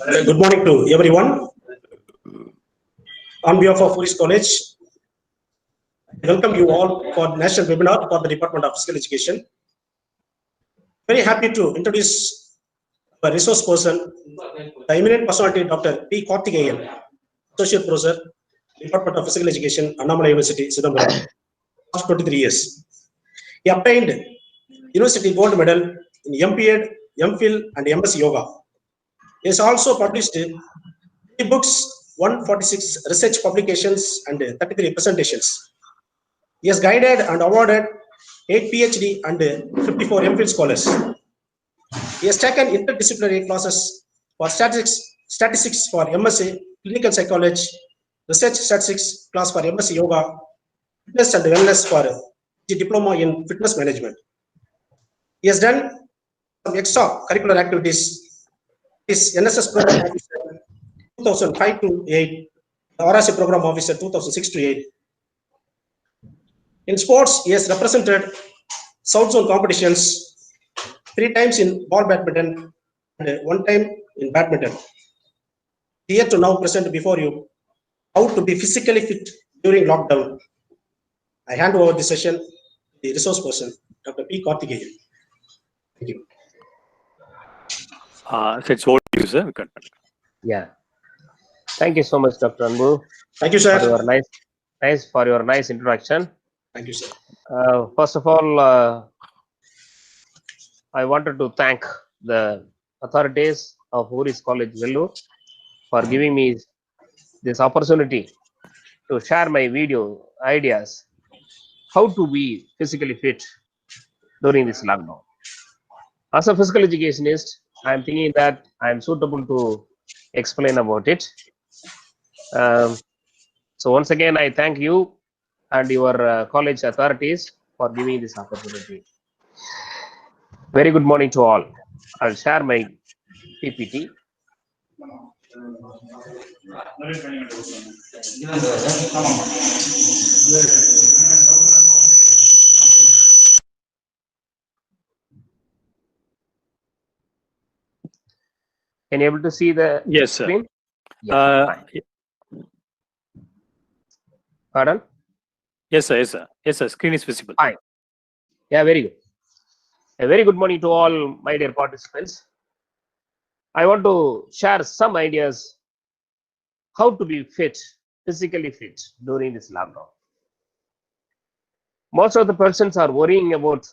Good morning to everyone. On behalf of Uris College, I welcome you all for national webinar for the Department of Physical Education. Very happy to introduce a resource person, the eminent personality Dr. P. Karthikeyan, Associate Professor, Department of Physical Education, Annamalai University, Chidambaram, past 23 years. He obtained University Gold Medal in MPEd, MPhil, and MS Yoga. He has also published 3 books, 146 research publications, and 33 presentations. He has guided and awarded 8 PhD and 54 MPhil scholars. He has taken interdisciplinary classes for statistics for MSc, clinical psychology, research statistics class for MSc Yoga, fitness and wellness for diploma in fitness management. He has done some extra curricular activities. His NSS program officer 2005 to 8, RSC program officer 2006 to 8. In sports, he has represented South Zone competitions 3 times in ball badminton and 1 time in badminton. Here to now present before you how to be physically fit during lockdown. I hand over the session to the resource person, Dr. P. Karthikeyan. Thank you. So it's all user. Yeah. Thank you so much, Dr. Anbu. Thank you, sir. For your nice introduction. Thank you, sir. First of all, I wanted to thank the authorities of Uris College, Vellore, for giving me this opportunity to share my video ideas how to be physically fit during this lockdown. As a physical educationist, I am thinking that I am suitable to explain about it. So once again, I thank you and your college authorities for giving this opportunity. Very good morning to all. I'll share my PPT. Can you able to see the screen? Yes, sir. Pardon? Yes, sir. Yes, sir. Yes, sir. Screen is visible. Fine. Yeah, very good. A very good morning to all my dear participants. I want to share some ideas how to be fit, physically fit during this lockdown. Most of the persons are worrying about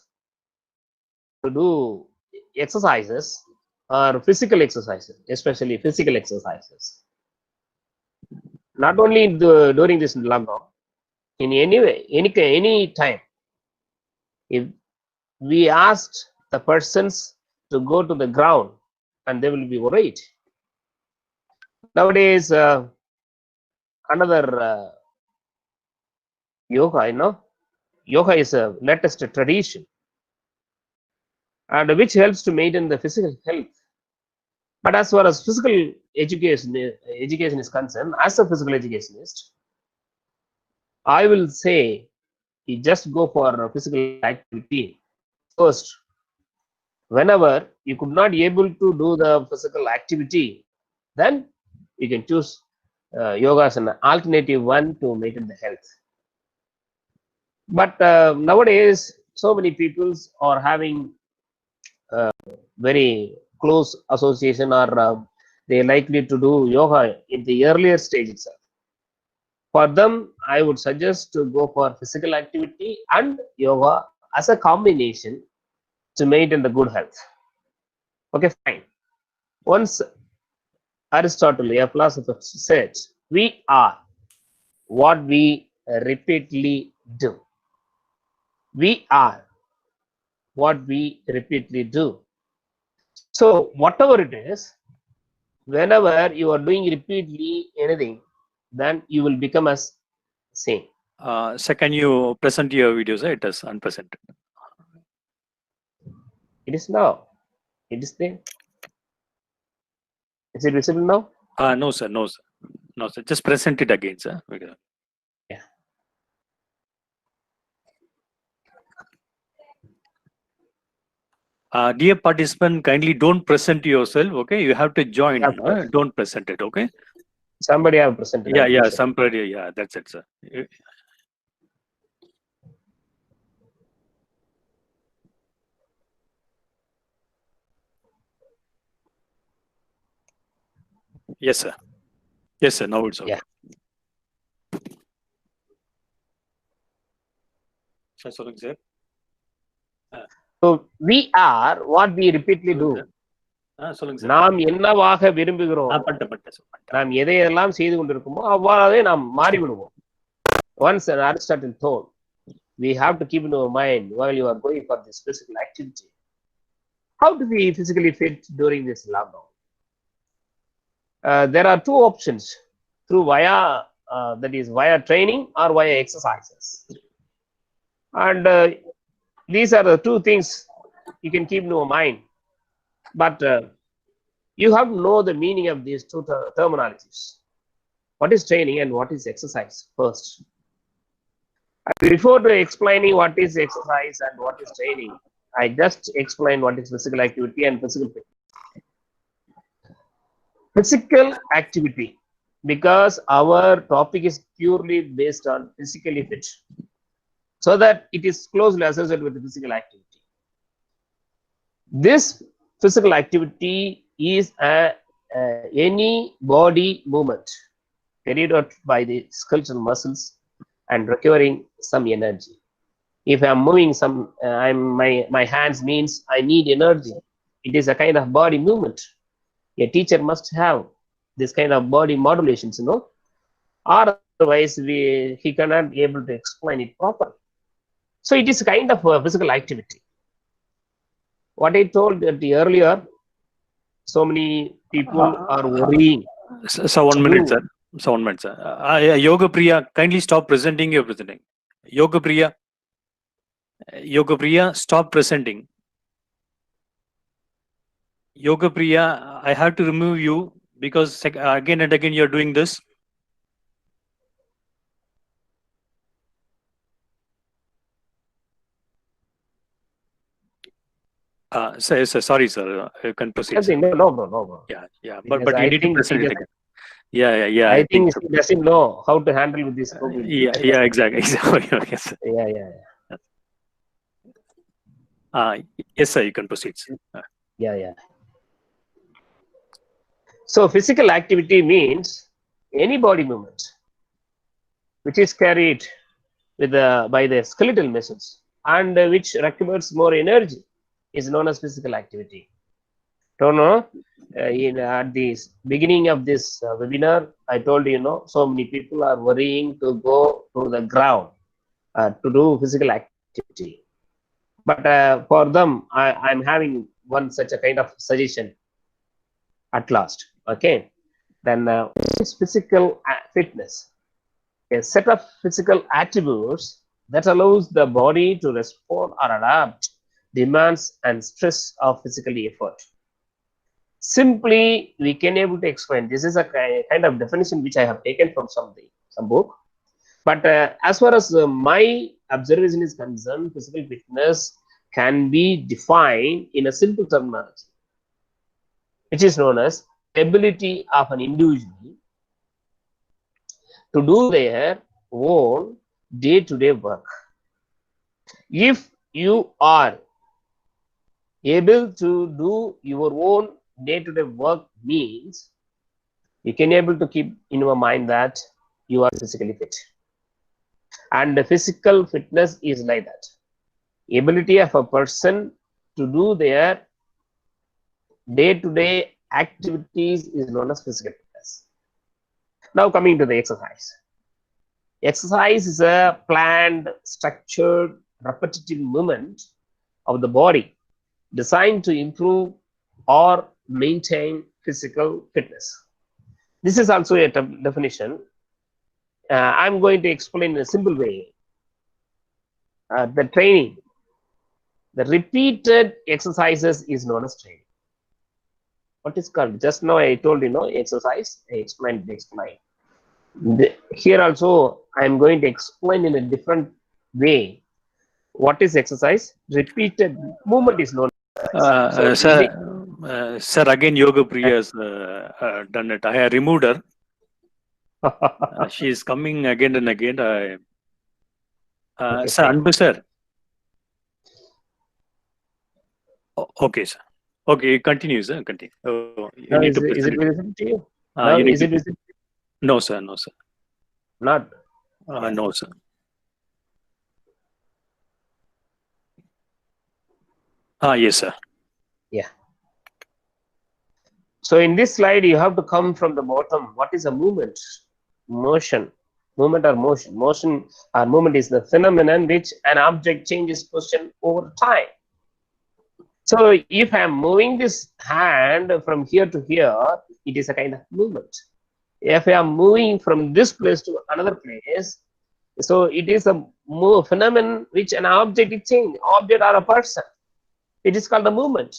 to do exercises or physical exercises, especially physical exercises. Not only during this lockdown, in any time, if we asked the persons to go to the ground and they will be worried. Nowadays, another yoga, yoga is a latest tradition and which helps to maintain the physical health. But as far as physical education is concerned, as a physical educationist, I will say you just go for physical activity first. Whenever you could not be able to do the physical activity, then you can choose yoga as an alternative one to maintain the health. But nowadays, so many people are having very close association or they are likely to do yoga in the earlier stage itself. For them, I would suggest to go for physical activity and yoga as a combination to maintain the good health. Okay, fine. Once Aristotle, a philosopher, said, we are what we repeatedly do. We are what we repeatedly do. So whatever it is, whenever you are doing repeatedly anything, then you will become as same. Sir, can you present your videos? It is unpresented. It is now. It is there. Is it visible now? No, sir. No, sir. No, sir. Just present it again, sir. Yeah. Dear participant, kindly don't present yourself. Okay, you have to join. Of course. Don't present it. Okay. Somebody have presented. Yeah, I'm yeah. sure. Somebody. Yeah, that's it, sir. Yes, sir. Yes, sir. Now it's okay. Yeah. சொல்லுங்க sir. So we are what we repeatedly do. சொல்லுங்க sir. நாம் என்னவாக விரும்புகிறோம், பண்ணிட்டேன். நாம் எதையெல்லாம் செய்து கொண்டிருக்கோமோ அவ்வாறே நாம் மாறிவிடுவோம். Once Aristotle told, we have to keep in our mind while you are going for this physical activity, how to be physically fit during this lockdown. There are two options, through that is via training or via exercises. And these are the two things you can keep in your mind. But you have to know the meaning of these two terminologies. What is training and what is exercise first? Before explaining what is exercise and what is training, I just explain what is physical activity and physical fitness. Physical activity, because our topic is purely based on physically fit, so that it is closely associated with the physical activity. This physical activity is any body movement carried out by the skeletal muscles and requiring some energy. If I am moving some, my hands means I need energy. It is a kind of body movement. A teacher must have this kind of body modulations, or otherwise he cannot be able to explain it properly. So it is kind of a physical activity. What I told earlier, so many people are worrying. So 1 minute, sir. So 1 minute, sir. Yoga Priya, kindly stop presenting. You're presenting. Yoga Priya, stop presenting. Yoga Priya, I have to remove you because again and again you're doing this. Sorry, sir. You can proceed. Sir. No. Yeah. But you need to present it again. Yeah. I think he doesn't know how to handle with this problem. Yeah, exactly. Yes, sir. Yeah. Yes, sir. You can proceed. Yeah. So physical activity means any body movement which is carried by the skeletal muscles and which requires more energy is known as physical activity. Don't know. At the beginning of this webinar, I told you, so many people are worrying to go to the ground to do physical activity. But for them, I'm having one such a kind of suggestion at last. Okay. Then it's physical fitness, a set of physical attributes that allows the body to respond or adapt demands and stress of physical effort. Simply, we can able to explain. This is a kind of definition which I have taken from some book. But as far as my observation is concerned, physical fitness can be defined in a simple terminology, which is known as ability of an individual to do their own day-to-day work. If you are able to do your own day-to-day work, means you can able to keep in your mind that you are physically fit. And the physical fitness is like that. Ability of a person to do their day-to-day activities is known as physical fitness. Now coming to the exercise. Exercise is a planned, structured, repetitive movement of the body designed to improve or maintain physical fitness. This is also a definition. I'm going to explain in a simple way. The training, the repeated exercises is known as training. What is called? Just now I told exercise. I explained. Here also I am going to explain in a different way. What is exercise? Repeated movement is known Sir, again, Yoga Priya has done it. I have removed her. She is coming again and again. Okay, Sir, fine. Anbu sir. Okay, sir. Okay, continue, sir. Continue. Oh, you Now, need to is present it it. visible to you? Now, You need is to. it visible? No, sir. No, sir. Not. No, sir. Yes, sir. Yeah. So in this slide, you have to come from the bottom. What is a movement? Motion. Movement or motion. Motion or movement is the phenomenon which an object changes position over time. So if I am moving this hand from here to here, it is a kind of movement. If I am moving from this place to another place, so it is a phenomenon which an object is changing, object or a person. It is called a movement.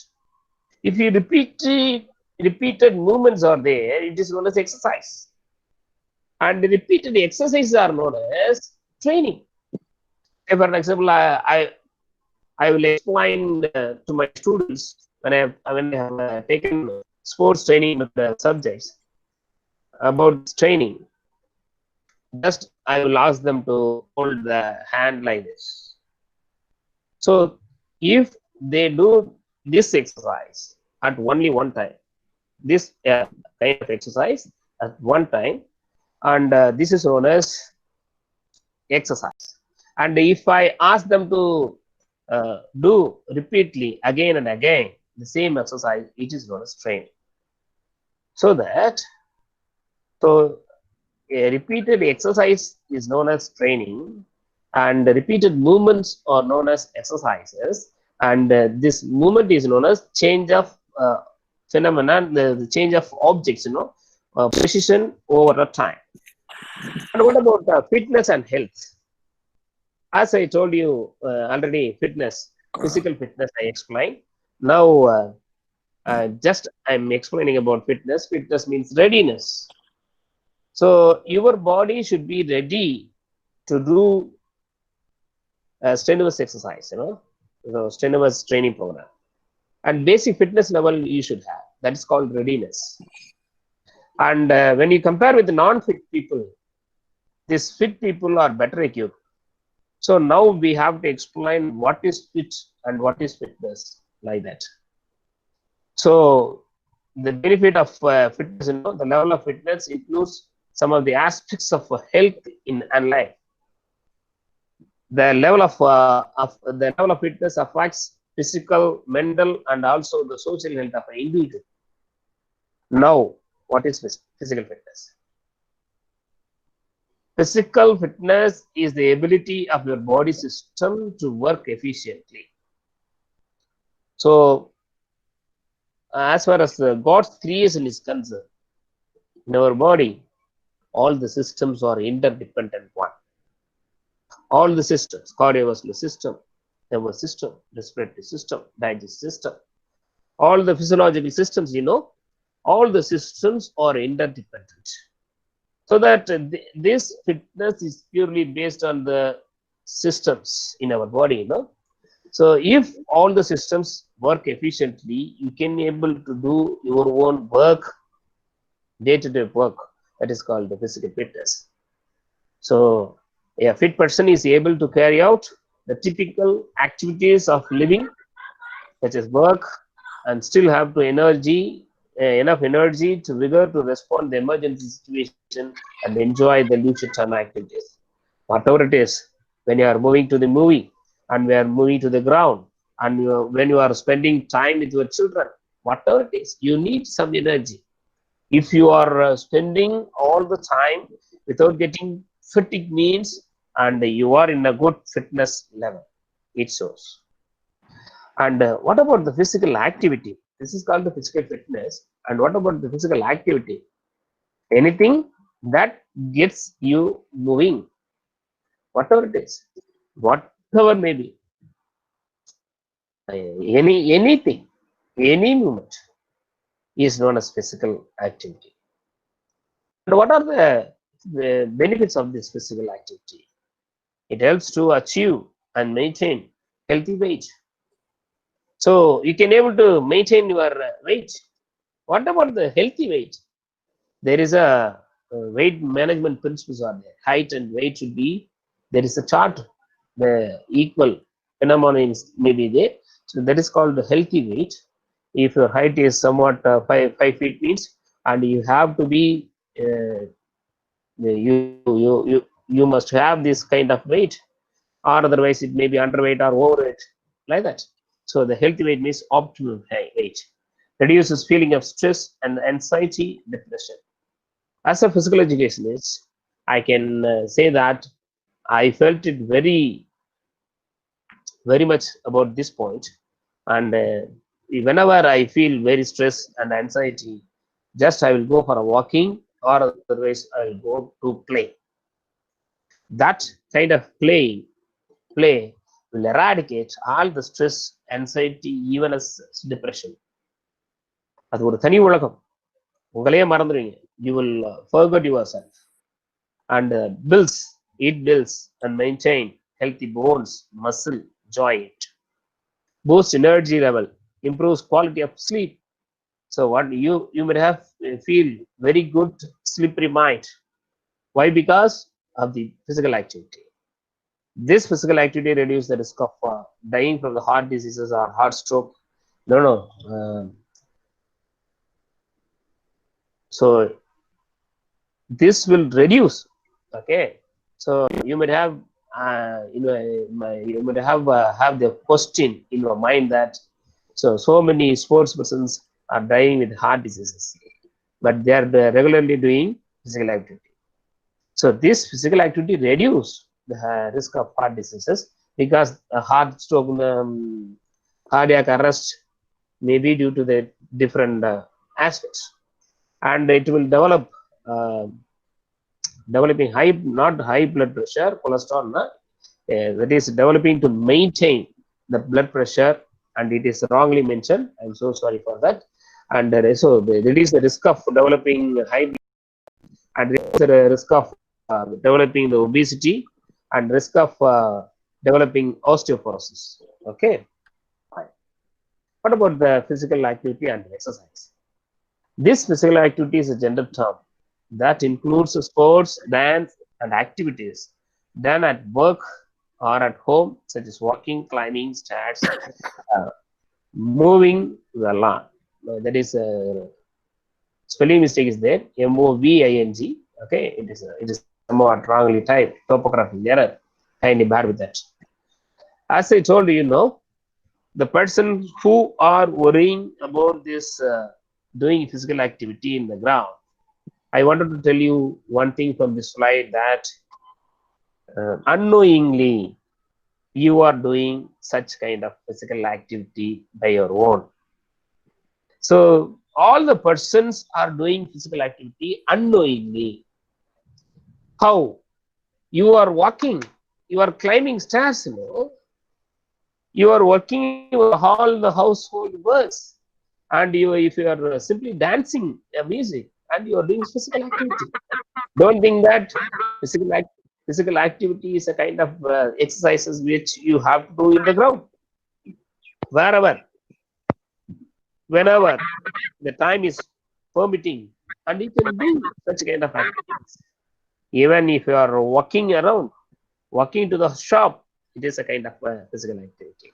If you repeated movements are there, it is known as exercise. And the repeated exercises are known as training. For example, I will explain to my students when I have taken sports training with the subjects about training. Just I will ask them to hold the hand like this. So if they do this exercise at only one time, this kind of exercise at one time, and this is known as exercise. And if I ask them to do repeatedly again and again the same exercise, it is known as training. So a repeated exercise is known as training, and repeated movements are known as exercises, and this movement is known as change of phenomenon, the change of objects, position over a time. And what about fitness and health? As I told you already, fitness, physical fitness, I explained. Now, just I'm explaining about fitness. Fitness means readiness. So your body should be ready to do strenuous exercise, strenuous training program. And basic fitness level you should have. That is called readiness. And when you compare with the non-fit people, these fit people are better equipped. So now we have to explain what is fit and what is fitness, like that. So the benefit of fitness, the level of fitness includes some of the aspects of health in life. The level of fitness affects physical, mental, and also the social health of an individual. Now, what is physical fitness? Physical fitness is the ability of your body system to work efficiently. So, as far as God's creation is concerned, in our body, all the systems are interdependent one. All the systems, cardiovascular system, nervous system, respiratory system, digestive system, all the physiological systems, all the systems are interdependent. So that this fitness is purely based on the systems in our body, So if all the systems work efficiently, you can able to do your own work, day-to-day work. That is called the physical fitness. So a fit person is able to carry out the typical activities of living, such as work, and still have to enough energy to vigor to respond to the emergency situation and enjoy the leisure time activities. Whatever it is, when you are moving to the movie and we are moving to the ground, and when you are spending time with your children, whatever it is, you need some energy. If you are spending all the time without getting fatigue means, and you are in a good fitness level, it shows. And what about the physical activity? This is called the physical fitness. And what about the physical activity? Anything that gets you moving, whatever it is, whatever may be, anything, any movement is known as physical activity. And what are the benefits of this physical activity? It helps to achieve and maintain healthy weight. So you can able to maintain your weight. What about the healthy weight? There is a weight management principles are there. Height and weight should be, there is a chart, the equal phenomenon may be there. So that is called the healthy weight. If your height is somewhat 5 feet means, and you have to be you must have this kind of weight, or otherwise it may be underweight or overweight, like that. So the healthy weight means optimal weight. Reduces feeling of stress and anxiety, depression. As a physical educationist, I can say that I felt it very much about this point. And whenever I feel very stress and anxiety, just I will go for a walking, or otherwise I will go to play. That kind of play will eradicate all the stress, anxiety, even as depression. அது ஒரு தனி உலகம், உங்களையே மறந்துடுவீங்க. You will forget yourself and builds and maintain healthy bones, muscle, joint, boosts energy level, improves quality of sleep. So what you may have feel very good slippery mind. Why? Because of the physical activity. This physical activity reduces the risk of dying from the heart diseases or heart stroke. So this will reduce. Okay, so you might have you might have the question in your mind that so many sports persons are dying with heart diseases, but they are regularly doing physical activity. So this physical activity reduce the risk of heart diseases, because heart stroke, cardiac arrest may be due to the different aspects, and it will developing not high blood pressure, cholesterol, that is developing to maintain the blood pressure, and it is wrongly mentioned. I'm so sorry for that. And so reduce the risk of developing high blood, and reduce the risk of developing the obesity, and risk of developing osteoporosis. Okay. What about the physical activity and exercise? This physical activity is a gender term that includes sports, dance, and activities done at work or at home, such as walking, climbing stairs, moving the lawn. That is spelling mistake is there, moving. Okay, it is somewhat wrongly typed, topographic error. Kindly bear with that. As I told you, the person who are worrying about this doing physical activity in the ground, I wanted to tell you one thing from this slide, that unknowingly you are doing such kind of physical activity by your own. So all the persons are doing physical activity unknowingly. How? You are walking, you are climbing stairs, you are working all the household works, and if you are simply dancing music, and you are doing physical activity. Don't think that physical activity is a kind of exercises which you have to do in the ground. Wherever, whenever the time is permitting, and you can do such kind of activities. Even if you are walking around, walking to the shop, it is a kind of physical activity.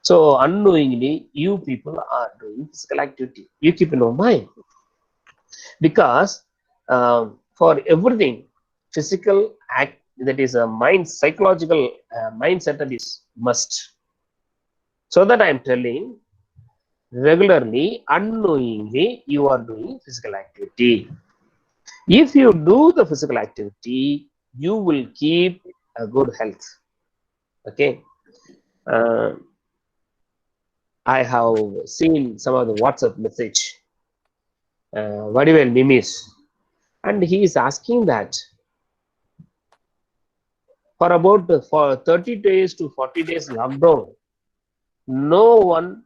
So unknowingly, you people are doing physical activity. You keep in your mind, because for everything, physical act, that is a mind, psychological mind setup is must. So that I am telling, regularly, unknowingly, you are doing physical activity. If you do the physical activity, you will keep a good health. Okay. I have seen some of the WhatsApp message, Vadivel Mimis, and he is asking that for 30 days to 40 days lockdown, no one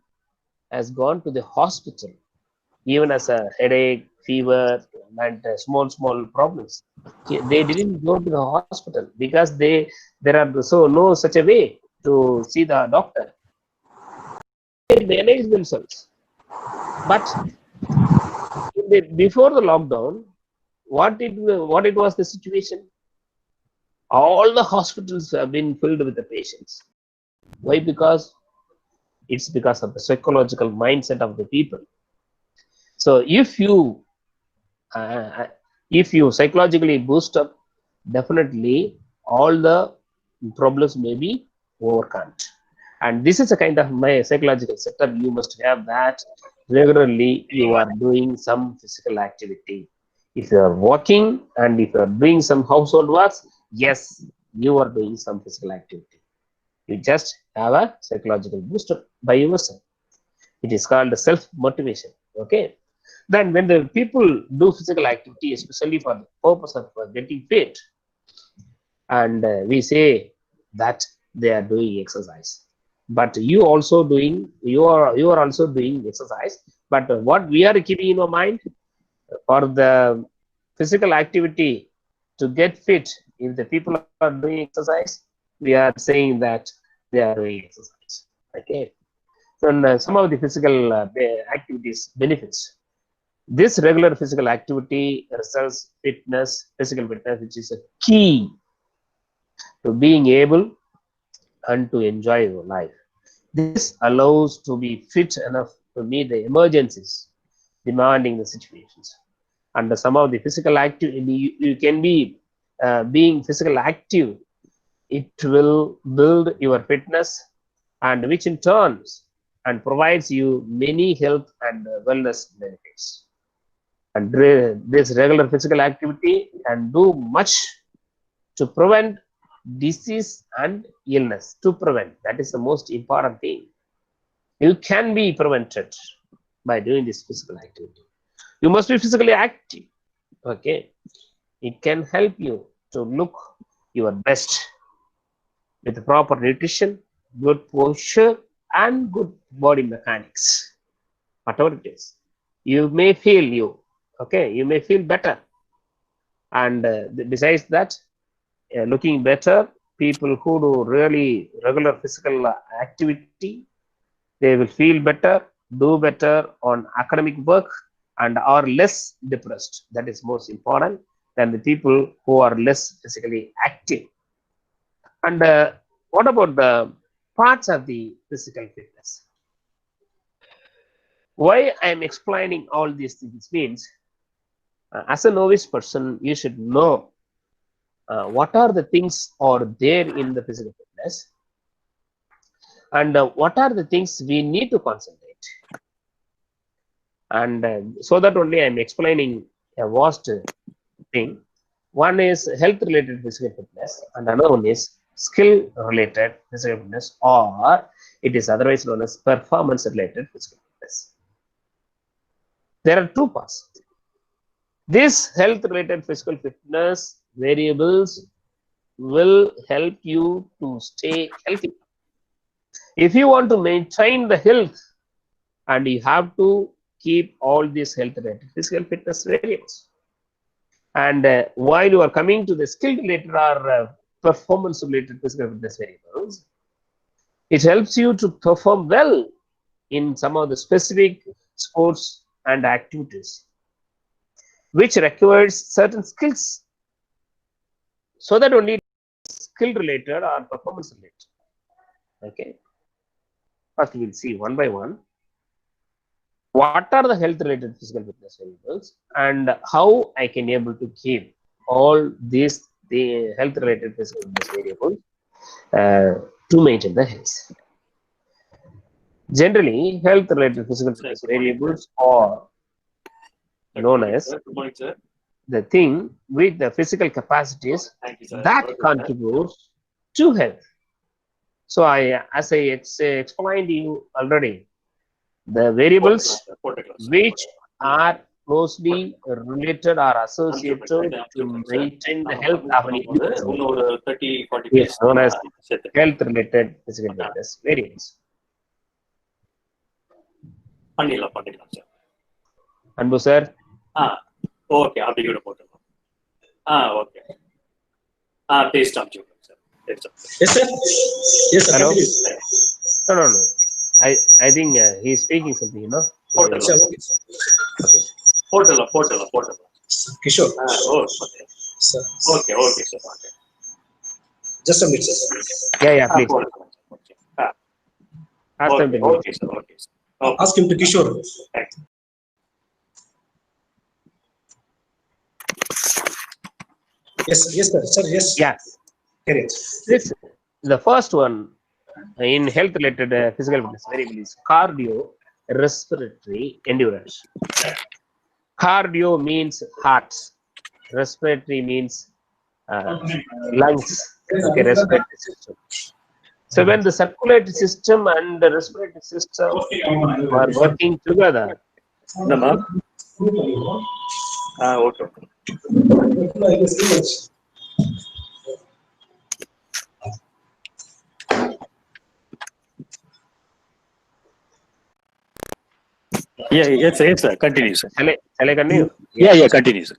has gone to the hospital, even as a headache, fever, and small problems. They didn't go to the hospital because there are no such a way to see the doctor. manage themselves. But before the lockdown, what it was the situation? All the hospitals have been filled with the patients. Why? Because it's because of the psychological mindset of the people. So if you psychologically boost up, definitely all the problems may be overcome. And this is a kind of my psychological setup. You must have that regularly. You are doing some physical activity. If you are walking and if you are doing some household works, yes, you are doing some physical activity. You just have a psychological booster by yourself. It is called self motivation. Okay. Then when the people do physical activity, especially for the purpose of getting fit, and we say that they are doing exercise, but you are also doing exercise. But what we are keeping in our mind, for the physical activity to get fit, if the people are doing exercise, we are saying that they are doing exercise. Okay. So some of the physical activities benefits. This regular physical activity results physical fitness, which is a key to being able and to enjoy your life. This allows to be fit enough to meet the emergencies demanding the situations. And some of the physical activity, you can be being physical active, it will build your fitness, and which in turns and provides you many health and wellness benefits. And this regular physical activity can do much to prevent disease and illness. To prevent, that is the most important thing. You can be prevented by doing this physical activity. You must be physically active. Okay. It can help you to look your best with proper nutrition, good posture, and good body mechanics. Whatever it is, you may feel you may feel better. And besides that, looking better, people who do really regular physical activity, they will feel better, do better on academic work, and are less depressed. That is most important than the people who are less physically active. And what about the parts of the physical fitness? Why I am explaining all these things means, as a novice person, you should know what are the things are there in the physical fitness, and what are the things we need to concentrate. And so that only I am explaining a vast thing. One is health related physical fitness, and another one is skill related physical fitness, or it is otherwise known as performance related physical fitness. There are two parts. This health related physical fitness variables will help you to stay healthy. If you want to maintain the health, and you have to keep all these health related physical fitness variables. And while you are coming to the skill related or performance related physical fitness variables, it helps you to perform well in some of the specific sports and activities which requires certain skills. So that only skill related or performance related. Okay. First we'll see one by one. What are the health related physical fitness variables, and how I can able to keep all these the health related physical fitness variables to maintain the health. Generally, health related physical fitness variables are known as the thing with the physical capacities that contributes to health. So as I explained to you already, the variables which are closely related or associated to maintain the health of an individual is known as health related physical fitness variables. Anbu sir. Okay, அப்படி கூட போட்டுறோம். Okay. Please stop you, sir. Yes, sir. Yes, sir. Hello. Continue. No. I think he's speaking something, you know. Portal. Sir, okay. Portal. Kishore. Oh, okay. Sir. Okay, sir. Okay. Just a minute, sir. Yeah, please. Portal. Okay. Ask them to mute. Okay, sir. Okay. Okay. Ask him to Kishore. Thanks. Yes, sir. Sir, yes. Yes. Carry on. This the first one in health related physical fitness variable is cardio respiratory endurance. Cardio means heart, respiratory means lungs, okay, respiratory system. So when the circulatory system and the respiratory system are working together, Okay. Yes, sir. Continue, sir. shall I continue? Yeah, continue, sir.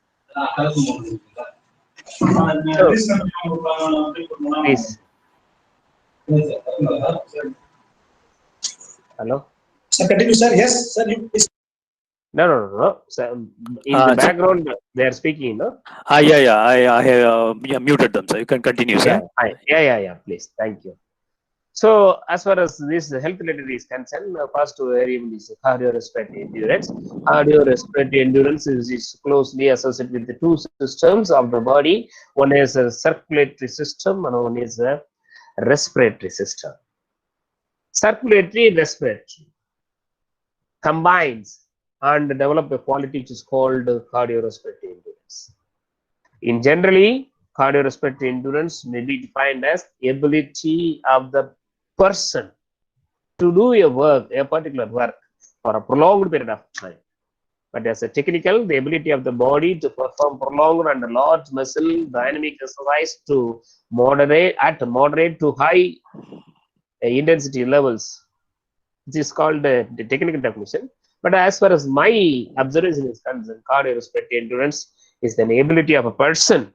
Please. Hello? Sir, continue, sir. Yes, sir. You please. No. So, in the background, they are speaking, no? Yeah. I have muted them, sir. You can continue, sir. Yeah. Please. Thank you. So, as far as this health related is concerned, first variable is cardiorespiratory endurance. Cardiorespiratory endurance is closely associated with the two systems of the body. One is a circulatory system and one is a respiratory system. Circulatory, respiratory combines and develop a quality which is called cardiorespiratory endurance. In generally, cardiorespiratory endurance may be defined as ability of the person to do a particular work for a prolonged period of time. But as a technical, the ability of the body to perform prolonged and large muscle dynamic exercise to moderate to high intensity levels. This is called the technical definition. But as far as my observation is concerned, cardiorespiratory endurance is the ability of a person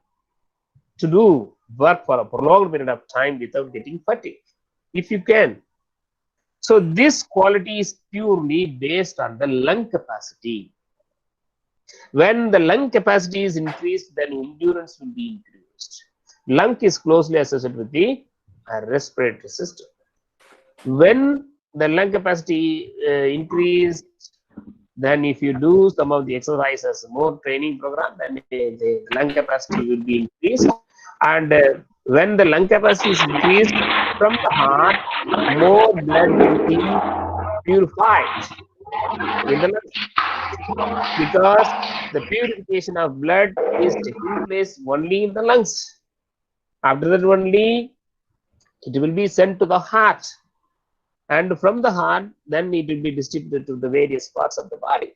to do work for a prolonged period of time without getting fatigued, if you can. So this quality is purely based on the lung capacity. When the lung capacity is increased, then endurance will be increased. Lung is closely associated with the respiratory system. When the lung capacity increased, then if you do some of the exercises, more training program, then the lung capacity will be increased. And when the lung capacity is increased from the heart, more blood will be purified in the lungs, because the purification of blood is taking place only in the lungs. After that only it will be sent to the heart, and from the heart then it will be distributed to the various parts of the body.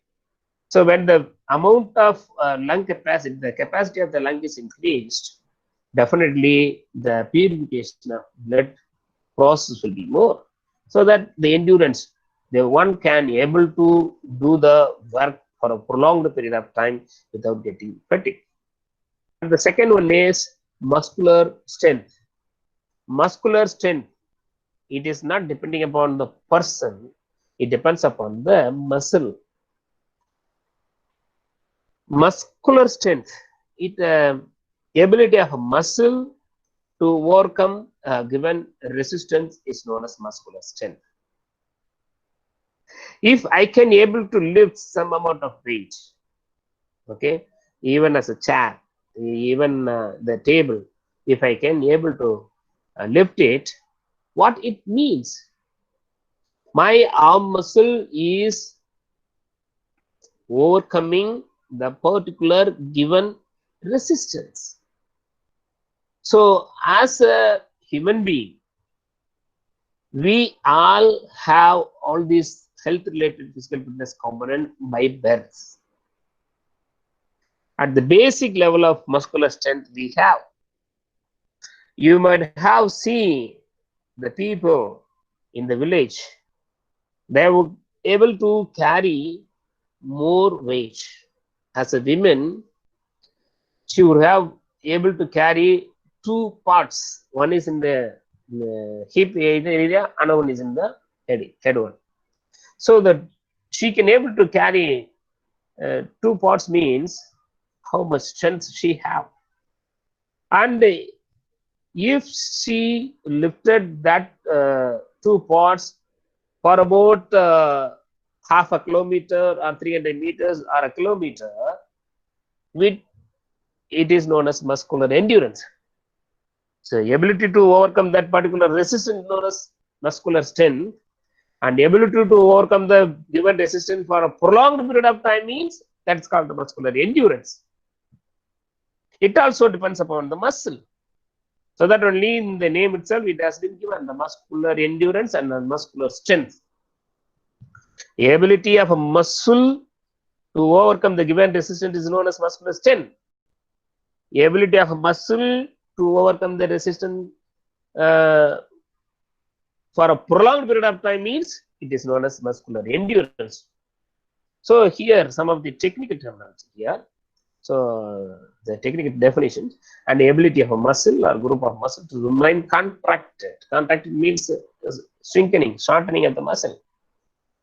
So when the amount of lung capacity, the capacity of the lung is increased, definitely the purification of blood process will be more, so that the endurance, the one can able to do the work for a prolonged period of time without getting fatigued. And the second one is muscular strength. Muscular strength, it is not depending upon the person, it depends upon the muscle. Muscular strength, it ability of a muscle to overcome given resistance is known as muscular strength. If I can able to lift some amount of weight, okay, even as a chair, even the table, if I can able to lift it, what it means, my arm muscle is overcoming the particular given resistance. So as a human being, we all have all these health related physical fitness component by birth. At the basic level of muscular strength we have. You might have seen the people in the village, they would able to carry more weight. As a woman, she would have able to carry two parts. One is in the hip area, another one is in the head one. So that she can able to carry 2 pots means how much strength she have. And if she lifted that 2 pots for about half a kilometer or 300 meters or a kilometer, it is known as muscular endurance. So ability to overcome that particular resistance known as muscular strength, and ability to overcome the given resistance for a prolonged period of time means that's called the muscular endurance. It also depends upon the muscle. So that only in the name itself it has been given the muscular endurance and the muscular strength. The ability of a muscle to overcome the given resistance is known as muscular strength. The ability of a muscle to overcome the resistance for a prolonged period of time means it is known as muscular endurance. So here some of the technical terminology here. So the technical definitions: and the ability of a muscle or group of muscle to remain contracted. Contracted means shrinking, shortening of the muscle.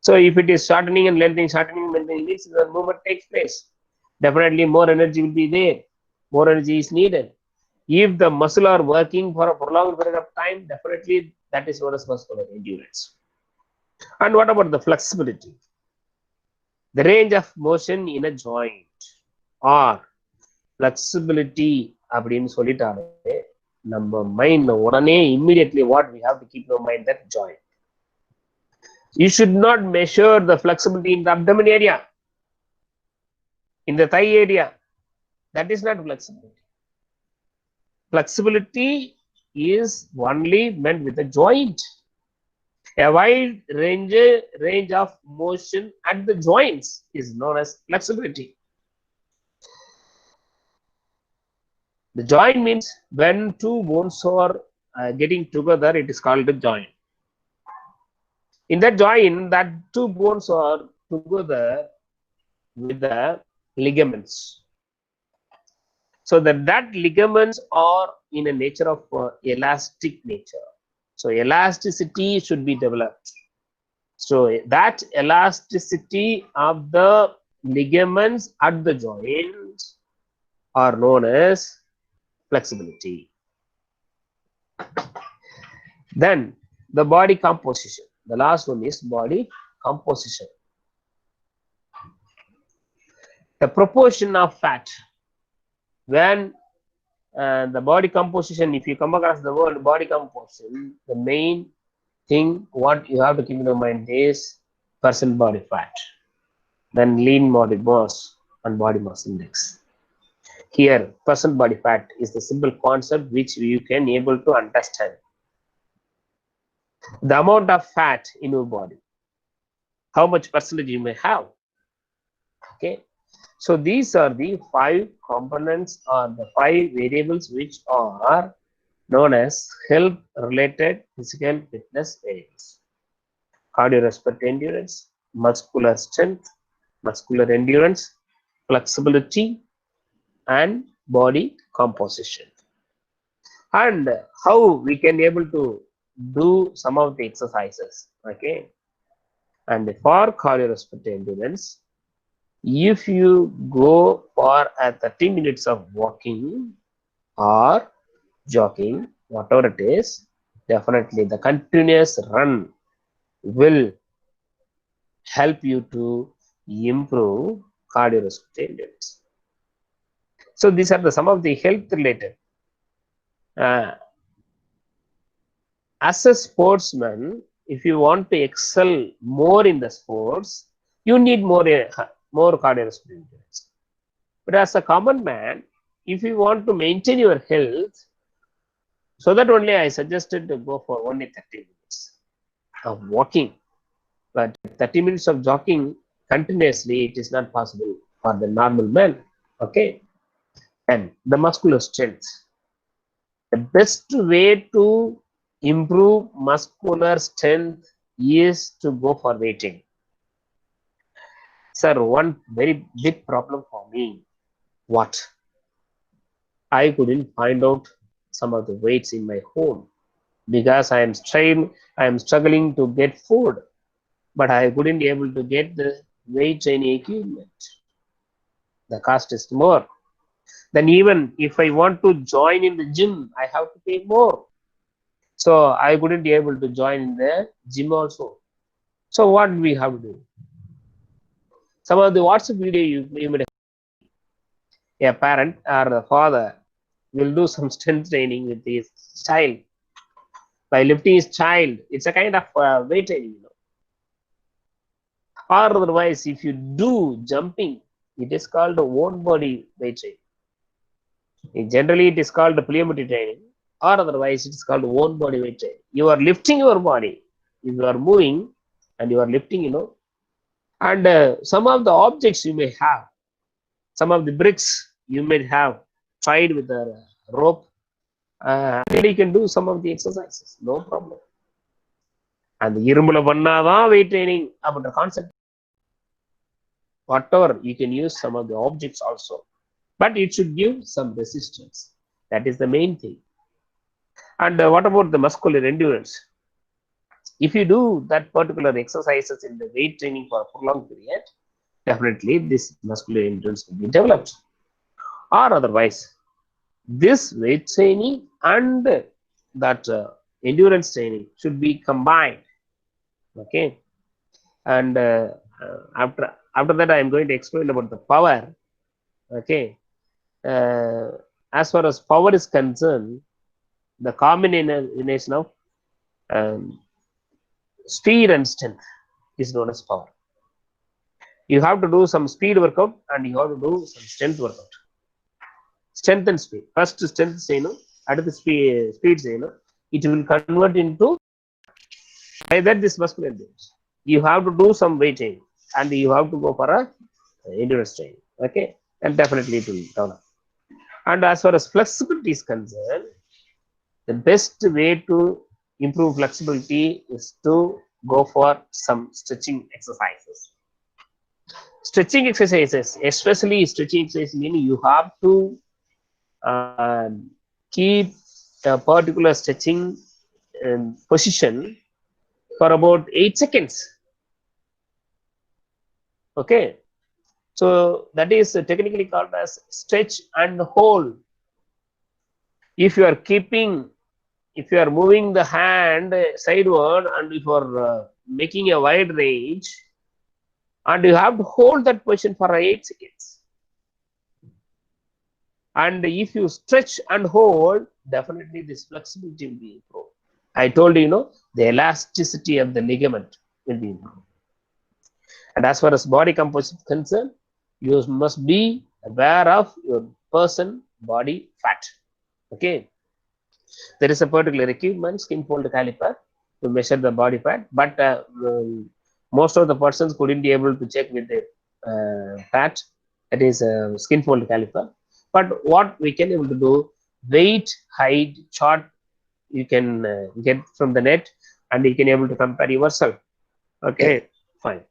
So if it is shortening and lengthening means the movement takes place. Definitely more energy will be there. More energy is needed. If the muscle are working for a prolonged period of time, definitely that is known as muscular endurance. And what about the flexibility? The range of motion in a joint or flexibility அப்படின்னு சொல்லிட்டாலே நம்ம mind உடனே immediately what we have to keep in mind that joint. You should not measure the flexibility in the abdomen area, in the thigh area. That is not flexibility. Flexibility is only meant with the joint. A wide range of motion at the joints is known as flexibility. The joint means when 2 bones are getting together, it is called a joint. In that joint, that 2 bones are together with the ligaments. So that ligaments are in a nature of elastic nature. So elasticity should be developed. So that elasticity of the ligaments at the joints are known as flexibility. Then the body composition. The last one is body composition. The proportion of fat. When the body composition, if you come across the word body composition, the main thing what you have to keep in mind is percent body fat, then lean body mass and body mass index. Here percent body fat is the simple concept which you can able to understand. The amount of fat in your body, how much percentage you may have. Okay, so these are the 5 components or the 5 variables which are known as health related physical fitness variables: cardiorespiratory endurance, muscular strength, muscular endurance, flexibility, and body composition. And how we can able to do some of the exercises. Okay, and for cardiorespiratory endurance, if you go for 30 minutes of walking or jogging, whatever it is, definitely the continuous run will help you to improve cardiorespiratory endurance. So these are the some of the health related. As a sportsman, if you want to excel more in the sports, you need more cardiorespiratory endurance. But as a common man, if you want to maintain your health, so that only I suggested to go for only 30 minutes of walking. But 30 minutes of jogging continuously, it is not possible for the normal man. Okay, and the muscular strength. The best way to improve muscular strength is to go for weighting. Sir, one very big problem for me, what? I couldn't find out some of the weights in my home because I am struggling to get food. but I couldn't be able to get the weight training equipment. The cost is more. Then even if I want to join in the gym, I have to pay more. So I couldn't be able to join in the gym also. So what we have to do? Some of the WhatsApp video you may have, a parent or the father will do some strength training with his child by lifting his child. It's a kind of weight training, Or otherwise, if you do jumping, it is called a own body weight training. Generally, it is called the plyometry training, or otherwise, it is called own body weight training. You are lifting your body. If you are moving and you are lifting, and some of the objects you may have, some of the bricks you may have tried with a rope, and you can do some of the exercises, no problem. And the irumula vannada weight training about the concept. Whatever, you can use some of the objects also, but it should give some resistance. That is the main thing. And what about the muscular endurance? If you do that particular exercises in the weight training for a prolonged period, definitely this muscular endurance will be developed. Or otherwise, this weight training and that endurance training should be combined. Okay, and after that, I am going to explain about the power. Okay, as far as power is concerned, the combination of speed and strength is known as power. You have to do some speed workout and you have to do some strength workout. Strength and speed. First strength at the speed it will convert into, by that this muscular endurance. You have to do some weight training and you have to go for a endurance training. Okay, and definitely it will develop. And as far as flexibility is concerned, the best way to improve flexibility is to go for some stretching exercises. Stretching exercises, especially stretching exercises, meaning you have to keep a particular stretching position for about 8 seconds. Okay, so that is technically called as stretch and hold. If you are moving the hand sideward and if you are making a wide range, and you have to hold that position for 8 seconds. And if you stretch and hold, definitely this flexibility will be improved. I told you, the elasticity of the ligament will be improved. And as far as body composition is concerned, you must be aware of your person body fat. Okay, there is a particular equipment, skin fold caliper, to measure the body fat, but most of the persons couldn't be able to check with the fat, that is skin fold caliper. But what we can able to do, weight, height chart you can get from the net, and you can able to compare yourself. Okay, fine.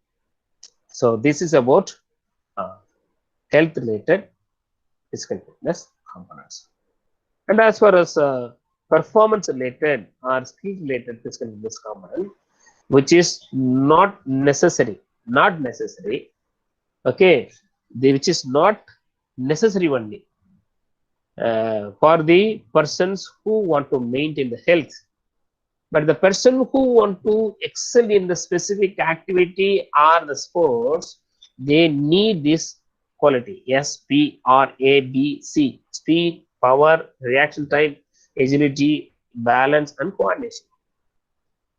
So this is about health related physical fitness components. And as far as performance related or speed related physical fitness component, which is not necessary, okay, which is not necessary only for the persons who want to maintain the health, but the person who want to excel in the specific activity or the sports, they need this quality, SPRABC: speed, power, reaction time, agility, balance, and coordination.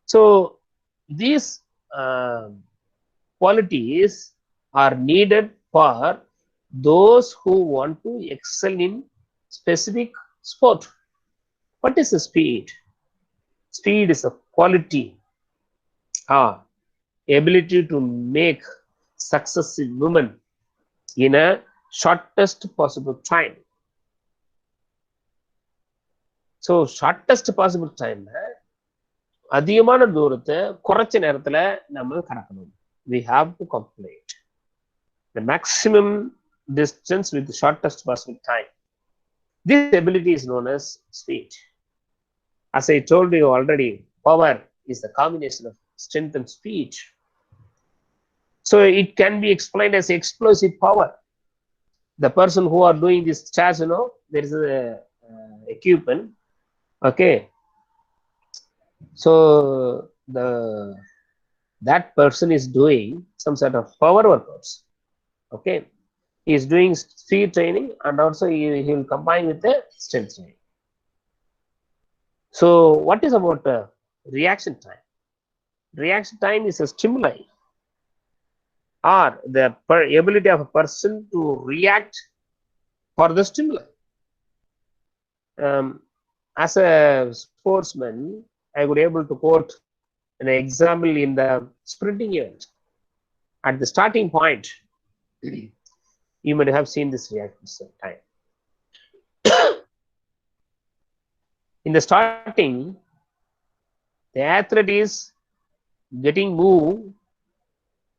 So these qualities are needed for those who want to excel in specific sport. What is the speed? Speed is a quality, ability to make successive movement in a shortest possible time. So shortest possible time, அதிகமான தூரத்தை குறைச்ச நேரத்துல நம்ம கடக்கணும். We have to calculate the maximum distance with the shortest possible time. This ability is known as speed. As I told you already, power is the combination of strength and speed. So it can be explained as explosive power. The person who are doing this charge, there is a equipment. Okay. So that person is doing some sort of power workouts. Okay. He is doing speed training, and also he will combine with the strength training. So what is about reaction time? Reaction time is a stimuli or the ability of a person to react for the stimuli. As a sportsman, I would able to quote an example in the sprinting event. At the starting point, you might have seen this reaction time. In the starting, the athlete is getting moved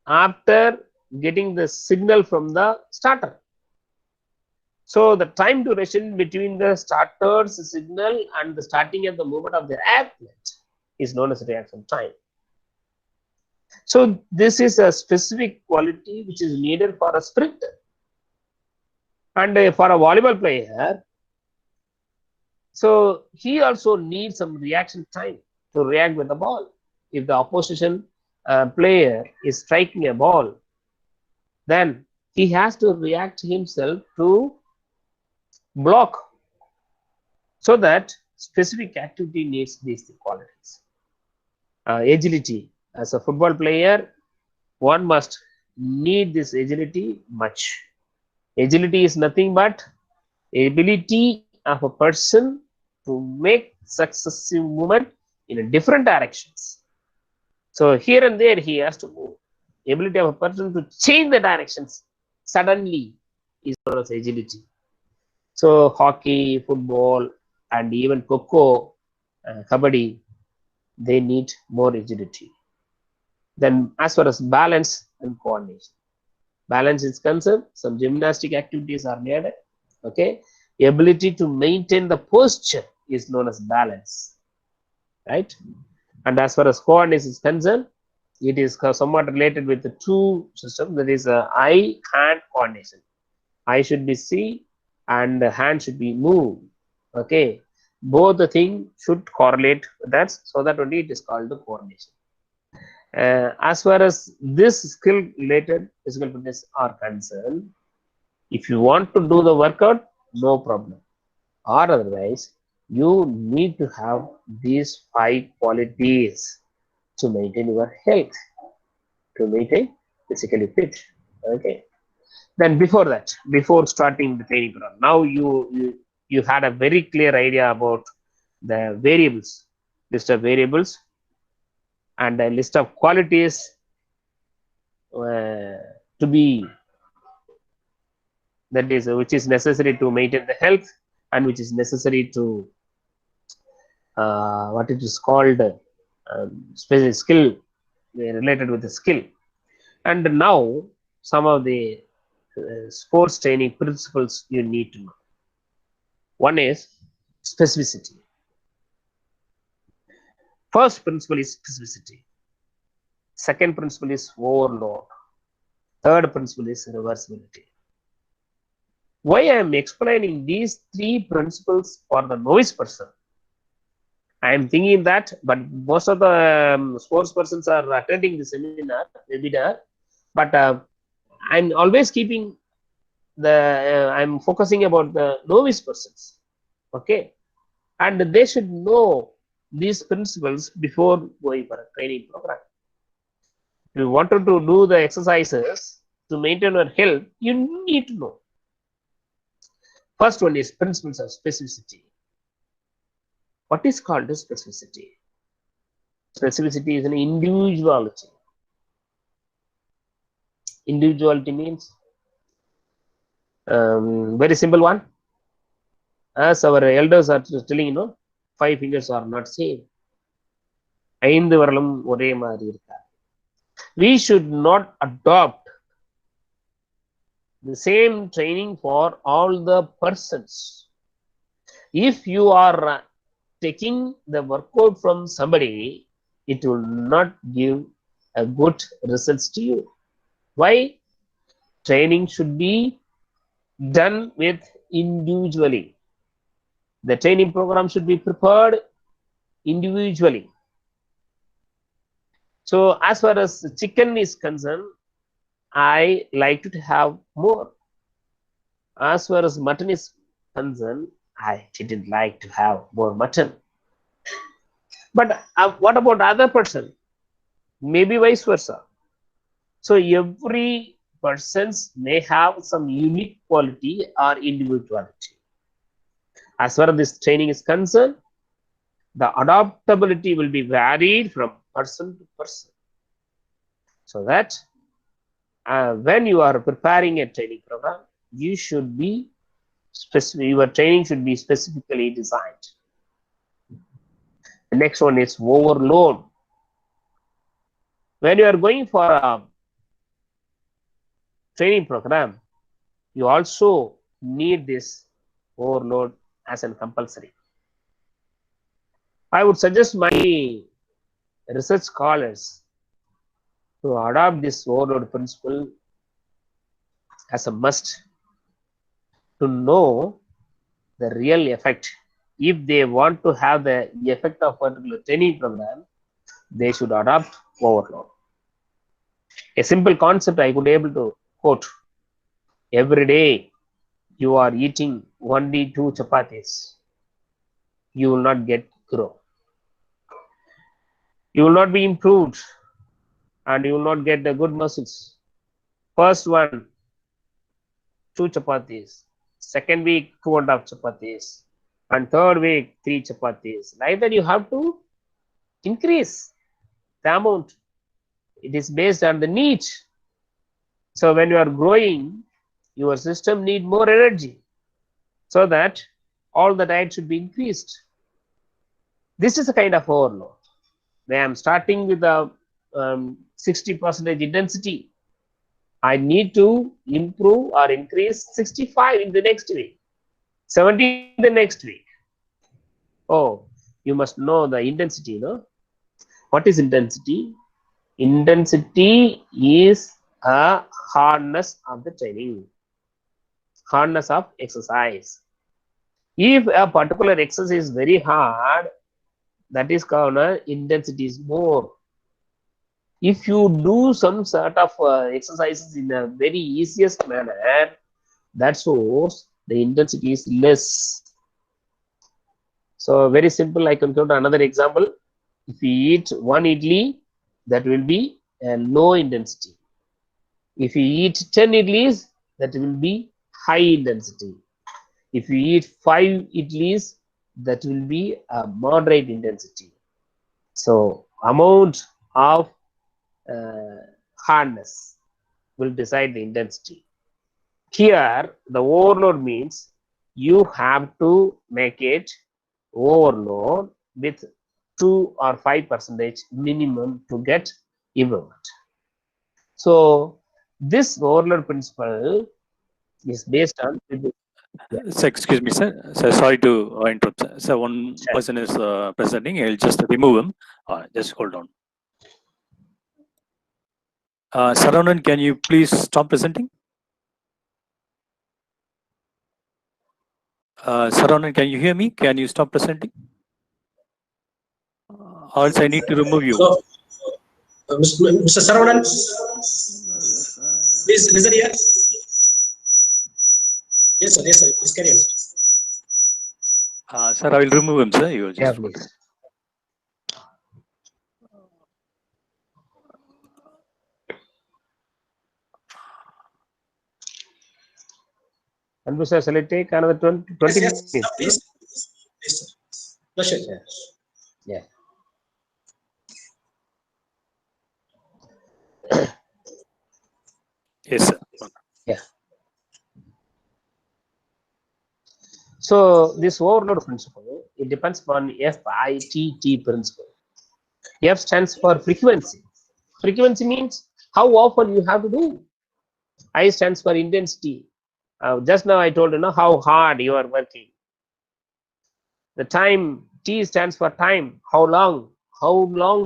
after getting the signal from the starter. So the time duration between the starter's signal and the starting of the movement of the athlete is known as reaction time. So this is a specific quality which is needed for a sprinter. And for a volleyball player, so he also needs some reaction time to react with the ball. If the opposition player is striking a ball, then he has to react himself to block. So that specific activity needs these qualities. Agility. As a football player, one must need this agility much. Agility is nothing but ability of a person to make successive movement in different directions. So here and there he has to move. Ability of a person to change the directions suddenly is known as agility. So hockey, football, and even Kho-Kho, Kabaddi, they need more agility. Then as far as balance and coordination. Balance is concerned, some gymnastic activities are needed. Okay. Ability to maintain the posture is known as balance. Right. And as far as coordination is concerned, it is somewhat related with the two systems, that is eye-hand coordination. Eye should be see and the hand should be move. Okay. Both the things should correlate with that, so that only it is called the coordination. As far as this skill related physical fitness are concerned, if you want to do the workout, no problem. Or otherwise, you need to have these 5 qualities to maintain your health, to maintain physically fit. Okay. Then before that, before starting the training program, now you had a very clear idea about the variables, list of variables, and a list of qualities to be, that is, which is necessary to maintain the health, and which is necessary to what it is called special skill related with the skill. And now some of the sports training principles you need to know. One is specificity. First principle is specificity. Second principle is overload. Third principle is reversibility. Why I am explaining these 3 principles for the novice person? I am thinking that, but most of the sports persons are attending the seminar, webinar, but I'm always keeping the, I'm focusing about the novice persons. Okay. And they should know these principles before going for a training program. If you wanted to do the exercises to maintain your health, you need to know. First one is principles of specificity. What is called as specificity? Specificity is an individuality. Individuality means very simple one. As our elders are telling, 5 fingers are not same. We should not adopt the same training for all the persons. If you are taking the workout from somebody, it will not give a good results to you. Why? Training should be done with individually. The training program should be prepared individually. So as far as chicken is concerned, I like to have more. As far as mutton is concerned, I didn't like to have more mutton. But what about other person? Maybe vice versa. So every persons may have some unique quality or individuality. As far as this training is concerned, the adaptability will be varied from person to person. So that when you are preparing a training program, you should be specific. Your training should be specifically designed. The next one is overload. When you are going for a training program, you also need this overload as an compulsory. I would suggest my research scholars to adopt this overload principle as a must to know the real effect. If they want to have the effect of particular training program, they should adopt overload. A simple concept I could able to quote: every day you are eating only 2 chapatis, you will not get grow. You will not be improved and you will not get the good muscles. First one, 2 chapatis. Second week, 2.5 chapatis. And third week, 3 chapatis. Like that, you have to increase the amount. It is based on the need. So when you are growing, your system need more energy, so that all the diet should be increased. This is a kind of overload. When I am starting with a 60% intensity, I need to improve or increase 65 in the next week, 70 in the next week. Oh, you must know the intensity, no? What is intensity? Intensity is a hardness of the training, hardness of exercise. If a particular exercise is very hard, that is called intensity is more. If you do some sort of exercises in a very easiest manner, that shows the intensity is less. So very simple, I can quote another example. If you eat 1 idli, that will be a low intensity. If you eat 10 idlis, that will be high intensity. If you eat 5 idlis, that will be a moderate intensity. So amount of hardness will decide the intensity. Here, the overload means you have to make it overload with 2 or 5% minimum to get improvement. So this overload principle is based on. Sir, excuse me, sir. Sir, sorry to interrupt. Sir. Sir, one person is presenting. I'll just remove him. Just hold on. Saravanan, can you please stop presenting? Saravanan, can you hear me? Can you stop presenting? Or else I need to remove you. So, Mr. Saravanan, please listen here. Yes, sir. Yes, sir. Please carry on. Sir, I will remove him, sir. You just. Yeah, please. And sir, shall I take another 20 Yes, minutes? yes, please. Please, sir. Pleasure. Yeah. Yes, sir. Yeah. So this overload principle, it depends upon FITT principle. F stands for frequency. Frequency means how often you have to do. I stands for intensity. Just now I told you how hard you are working. The time, T stands for time. How long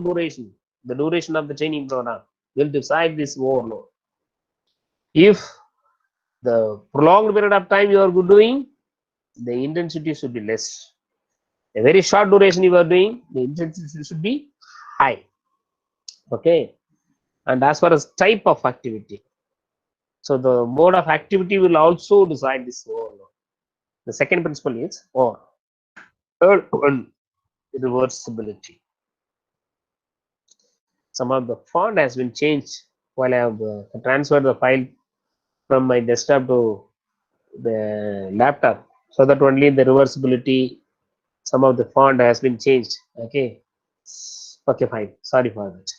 duration. The duration of the training program will decide this overload. If the prolonged period of time you are doing, the intensity should be less. A very short duration you are doing, the intensity should be high. Okay. And as far as type of activity, so the mode of activity will also decide this overload. The second principle is or. Third one, reversibility. Some of the font has been changed while I have transferred the file from my desktop to the laptop, so that only the reversibility, some of the font has been changed. Okay, fine, sorry for that.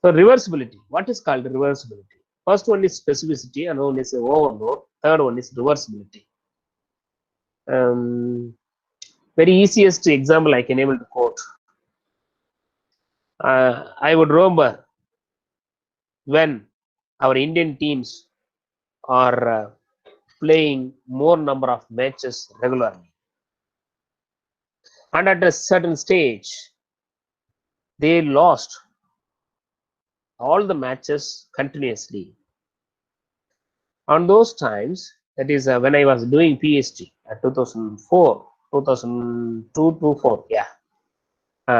So reversibility, what is called reversibility? First one is specificity, and one is overload, third one is reversibility. Very easiest example I can able to quote. I would remember when our Indian teams are playing more number of matches regularly, and at a certain stage they lost all the matches continuously. On those times, that is when I was doing PhD at 2004, 2002 to 4, yeah.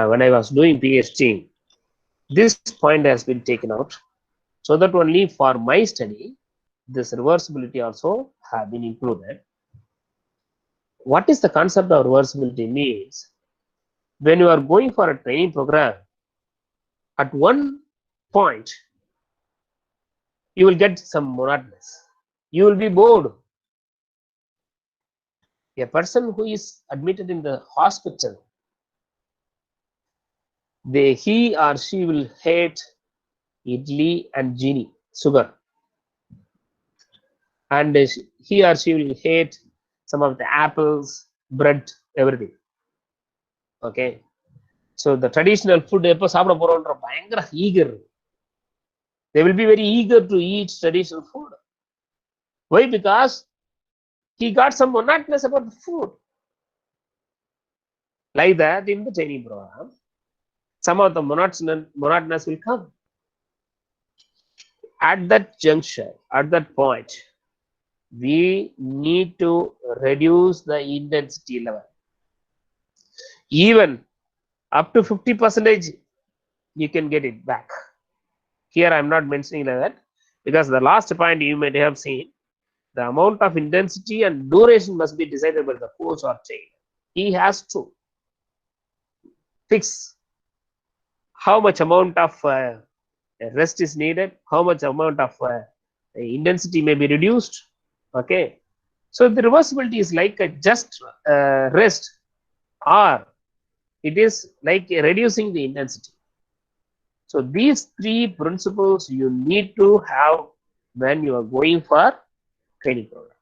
When I was doing PhD, this point has been taken out, so that only for my study, this reversibility also have been included. What is the concept of reversibility means? When you are going for a training program, at one point, you will get some monotonous. You will be bored. A person who is admitted in the hospital, he or she will hate idli and genie, sugar. And he or she will hate some of the apples, bread, everything. Okay. So the traditional food, eager. They will be very eager to eat traditional food. Why? Because he got some monotonous about the food. Like that, in the training program, some of the monotonous will come. At that juncture, at that point, we need to reduce the intensity level. Even up to 50%, you can get it back. Here, I'm not mentioning like that, because the last point you may have seen, the amount of intensity and duration must be decided by the coach or trainer. He has to fix how much amount of rest is needed, how much amount of intensity may be reduced. Okay, so the reversibility is like a just rest, or it is like reducing the intensity. So these three principles you need to have when you are going for training program,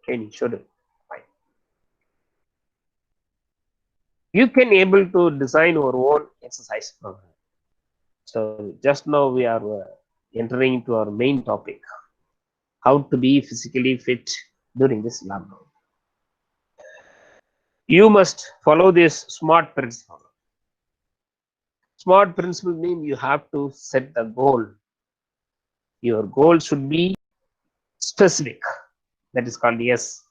training schedule. You can able to design your own exercise program. So just now we are entering into our main topic, how to be physically fit during this lockdown. You must follow this SMART principle. SMART principle means you have to set the goal. Your goal should be specific, that is called S,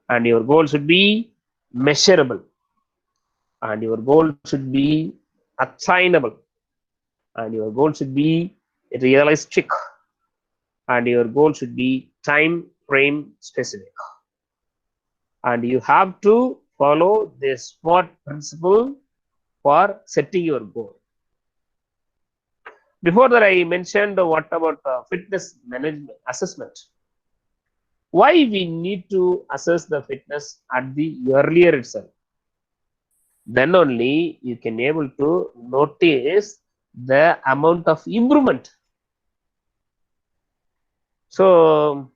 and your goal should be measurable, and your goal should be attainable, and your goal should be realistic, and your goal should be time frame specific. And you have to follow this SMART principle for setting your goal. Before that, I mentioned what about fitness management assessment. Why we need to assess the fitness at the earlier itself? Then only you can able to notice the amount of improvement. So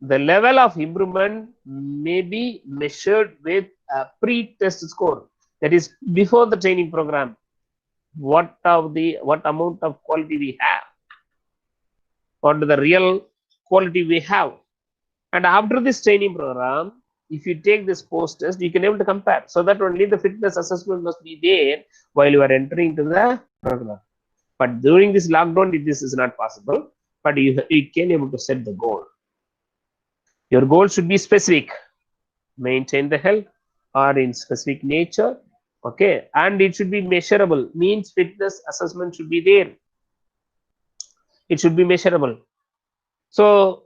the level of improvement may be measured with a pre-test score, that is before the training program. What amount of quality we have, what the real quality we have, and after this training program, if you take this post test, you can able to compare, so that only the fitness assessment must be there while you are entering to the program. But during this lockdown, this is not possible. but you can able to set the goal. Your goal should be specific. Maintain the health or in specific nature. Okay, and it should be measurable. Means fitness assessment should be there. It should be measurable. So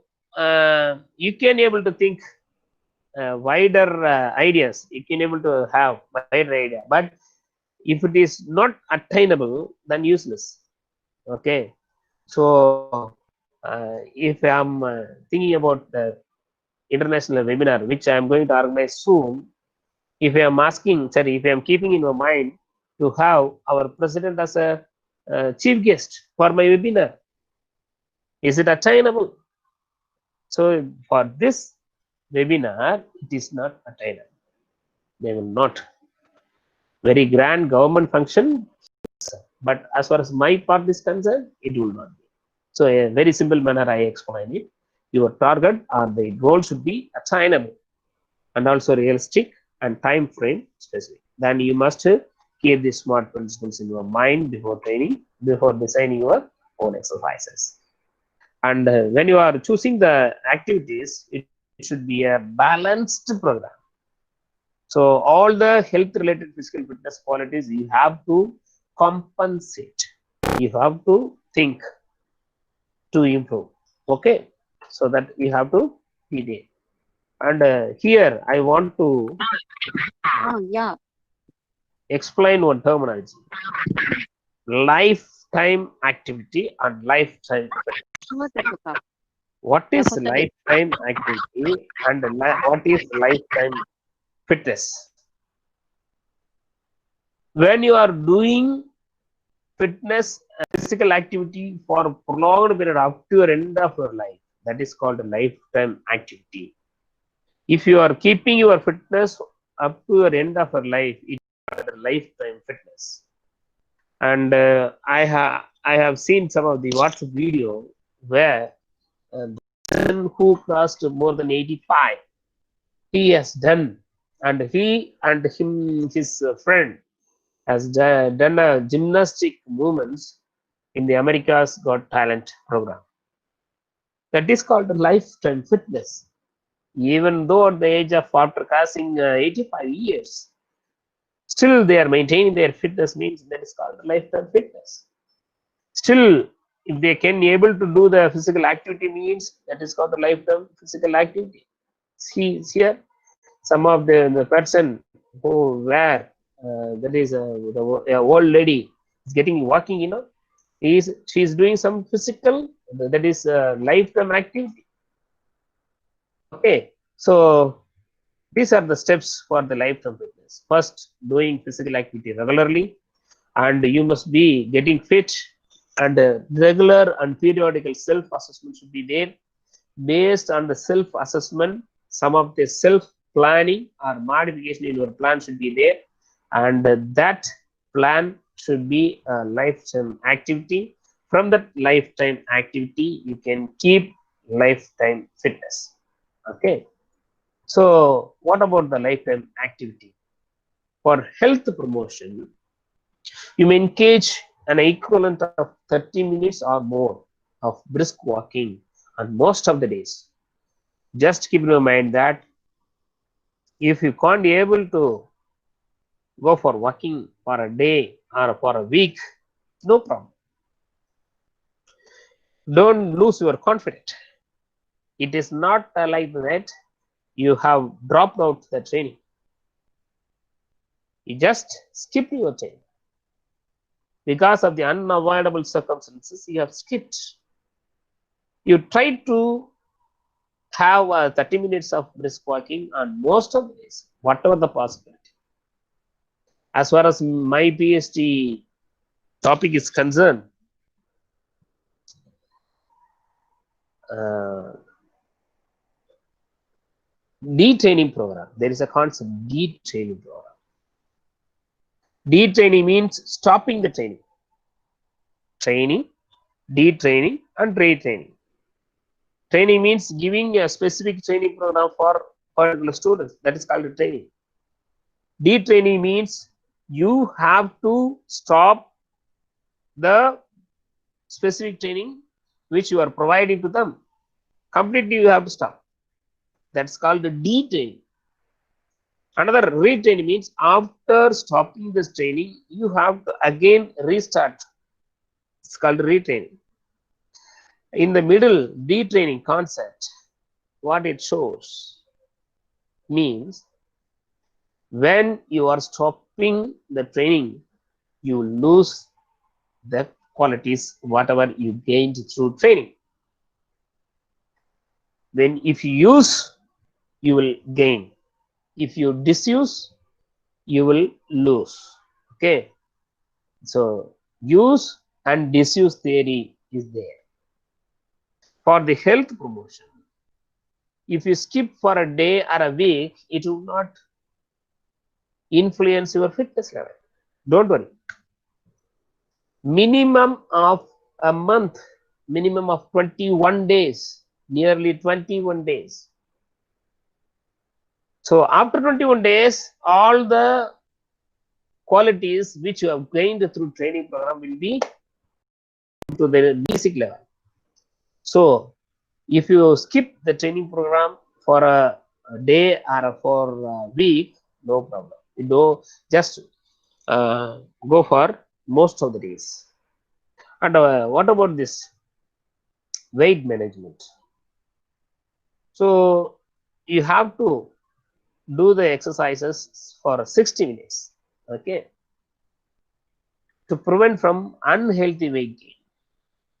you can able to think wider ideas. You can able to have wider idea. But if it is not attainable, then useless. Okay. So if I am thinking about the international webinar, which I am going to organize soon, if I am if I am keeping in my mind to have our president as a chief guest for my webinar, is it attainable? So for this webinar, it is not attainable. They will not. Very grand government function, but as far as my part is concerned, it will not be. So a very simple manner I explain it. Your target or the goal should be attainable and also realistic and time frame specific. Then you must keep the SMART principles in your mind before training, before designing your own exercises. And when you are choosing the activities, it should be a balanced program. So all the health related physical fitness qualities you have to compensate. You have to think to improve. Okay, so that you have to be there. And here I want to explain one terminology: lifetime activity and lifetime fitness. What is lifetime activity and what is lifetime fitness? When you are doing fitness physical activity for a prolonged period up to your end of your life, that is called a lifetime activity. If you are keeping your fitness up to your end of your life, it is a lifetime fitness. And I have seen some of the WhatsApp video where the person who crossed more than 85, he has done, and he and his friend has done a gymnastic movements in the America's Got Talent program. That is called lifetime fitness. Even though at the age of after crossing 85 years, still they are maintaining their fitness, means that is called lifetime fitness. Still, if they can be able to do the physical activity, means that is called the lifetime physical activity. See here, some of the person who were that is the old lady is getting walking, she is doing some physical, that is lifetime activity. Okay, so these are the steps for the lifetime fitness. First, doing physical activity regularly, and you must be getting fit, and regular and periodical self-assessment should be there. Based on the self-assessment, some of the self-planning or modification in your plan should be there, and that plan should be a lifetime activity. From that lifetime activity, you can keep lifetime fitness. Okay, so what about the lifetime activity? For health promotion, you may engage an equivalent of 30 minutes or more of brisk walking on most of the days. Just keep in mind that if you can't be able to go for walking for a day or for a week, no problem. Don't lose your confidence. It is not like that you have dropped out the training. You just skip your training. Because of the unavoidable circumstances, you have skipped. You try to have 30 minutes of brisk walking on most of the days, whatever the possibility. As far as my PhD topic is concerned, detraining program. There is a concept, detraining program. Detraining means stopping the training. Training, detraining, and retraining. Training means giving a specific training program for particular students. That is called training. Detraining means you have to stop the specific training which you are providing to them, completely you have to stop. That's called the detraining. Another retraining means after stopping this training, you have to again restart. It's called retraining. In the middle, detraining concept, what it shows means when you are stopping the training, you lose the qualities, whatever you gained through training. Then if you use, you will gain. If you disuse, you will lose. Okay. So use and disuse theory is there. For the health promotion, if you skip for a day or a week, it will not influence your fitness level. Don't worry. Minimum of a month, minimum of 21 days, nearly 21 days. So after 21 days, all the qualities which you have gained through training program will be to the basic level. So if you skip the training program for a day or for a week, no problem. You do just go for most of the days. And what about this weight management? So you have to do the exercises for 60 minutes, okay, to prevent from unhealthy weight gain.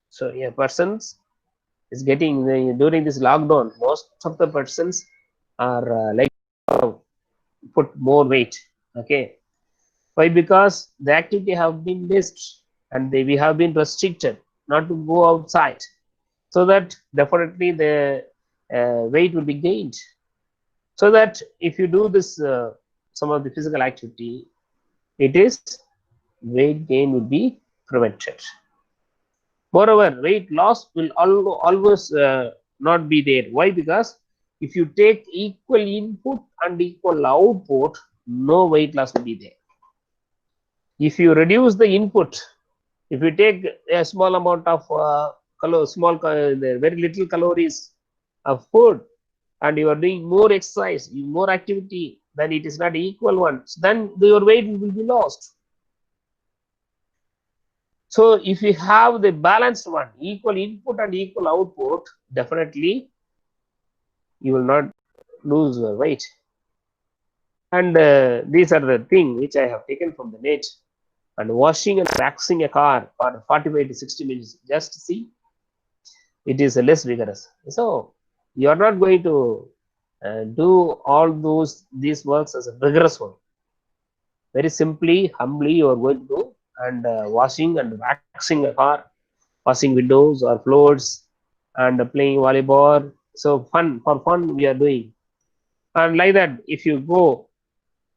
So a person is getting during this lockdown, most of the persons are like put more weight. Okay, why? Because the activity have been missed and we have been restricted not to go outside, so that definitely the weight will be gained. So that if you do this some of the physical activity, it is weight gain will be prevented. Moreover, weight loss will always not be there. Why? Because if you take equal input and equal output, no weight loss will be there. If you reduce the input, if you take a small amount of very little calories of food, and you are doing more exercise, more activity, then it is not equal ones, then your weight will be lost. So if you have the balanced one, equal input and equal output, definitely you will not lose weight. And these are the things which I have taken from the net. And washing and waxing a car for 45 to 60 minutes, just see, it is less vigorous. So you are not going to do all these works as a vigorous one. Very simply, humbly, you are going to do, and washing and waxing a car, washing windows or floors, and playing volleyball. So for fun we are doing. And like that, if you go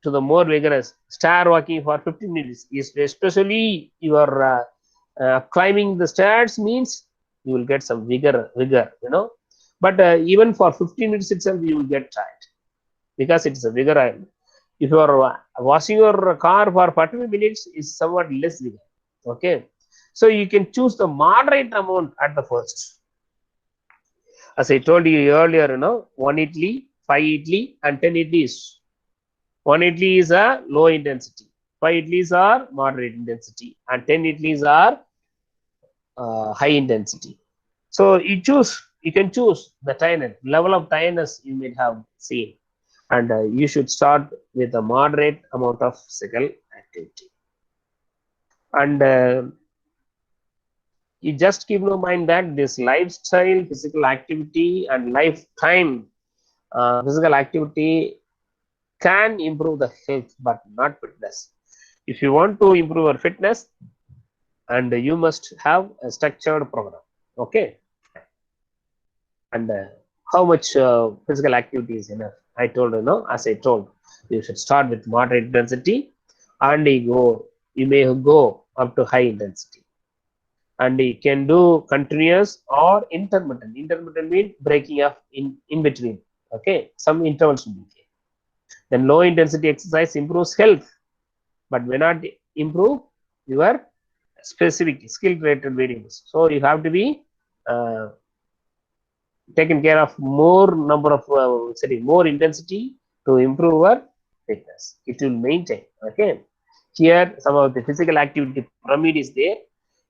to the more vigorous, stair walking for 15 minutes, especially you are climbing the stairs, means you will get some vigor, you know. But even for 15 minutes itself, you will get tired because it's a vigor. If you are washing your car for 40 minutes, is somewhat less vigor. Okay, so you can choose the moderate amount at the first. As I told you earlier, you know, 1 idli, 5 idli, and 10 idlis. 1 idli is a low intensity, 5 idlis are moderate intensity, and 10 idlis are high intensity. So you can choose the tiredness, level of tiredness you may have seen, and you should start with a moderate amount of physical activity. And you just keep in mind that this lifestyle, physical activity, and lifetime physical activity can improve the health, but not fitness. If you want to improve your fitness, and you must have a structured program. Okay. And how much physical activity is enough? I told you, no, as I told, you should start with moderate intensity, and you may go up to high intensity, and you can do continuous or intermittent. Intermittent means breaking up in between. Okay, some intervals will be there. Then low intensity exercise improves health, but may not improve your specific skill related variables. So you have to be taken care of more number of more intensity to improve our fitness. It will maintain. Okay. Here, some of the physical activity pyramid is there.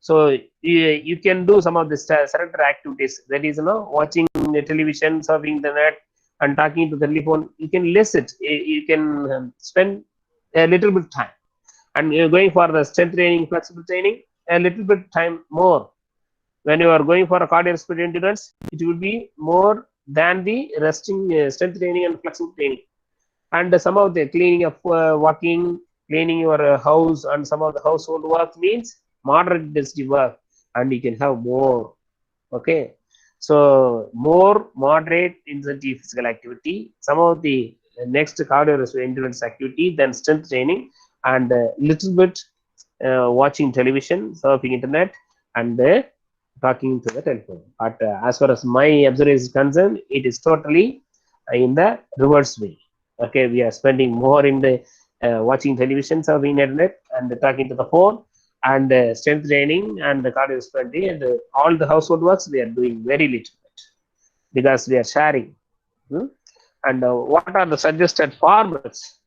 So you can do some of the sedentary activities. That is, watching the television, surfing the net, and talking to the telephone. You can less it. You can spend a little bit time. And you're going for the strength training, flexible training, a little bit time more. When you are going for a cardiorespiratory endurance, it will be more than the resting strength training and flexible training. And some of the cleaning of walking, cleaning your house, and some of the household work means moderate intensity work, and you can have more. Okay, so more moderate intensity physical activity, some of the next cardiorespiratory endurance activity, then strength training, and little bit watching television, surfing internet, and talking to the telephone. But as far as my observation is concerned, it is totally in the reverse way. Okay, we are spending more in the watching television, surfing internet, and talking to the phone, and strength training and the cardiorespiratory, and all the household works we are doing very little bit because we are sharing. And what are the suggested formats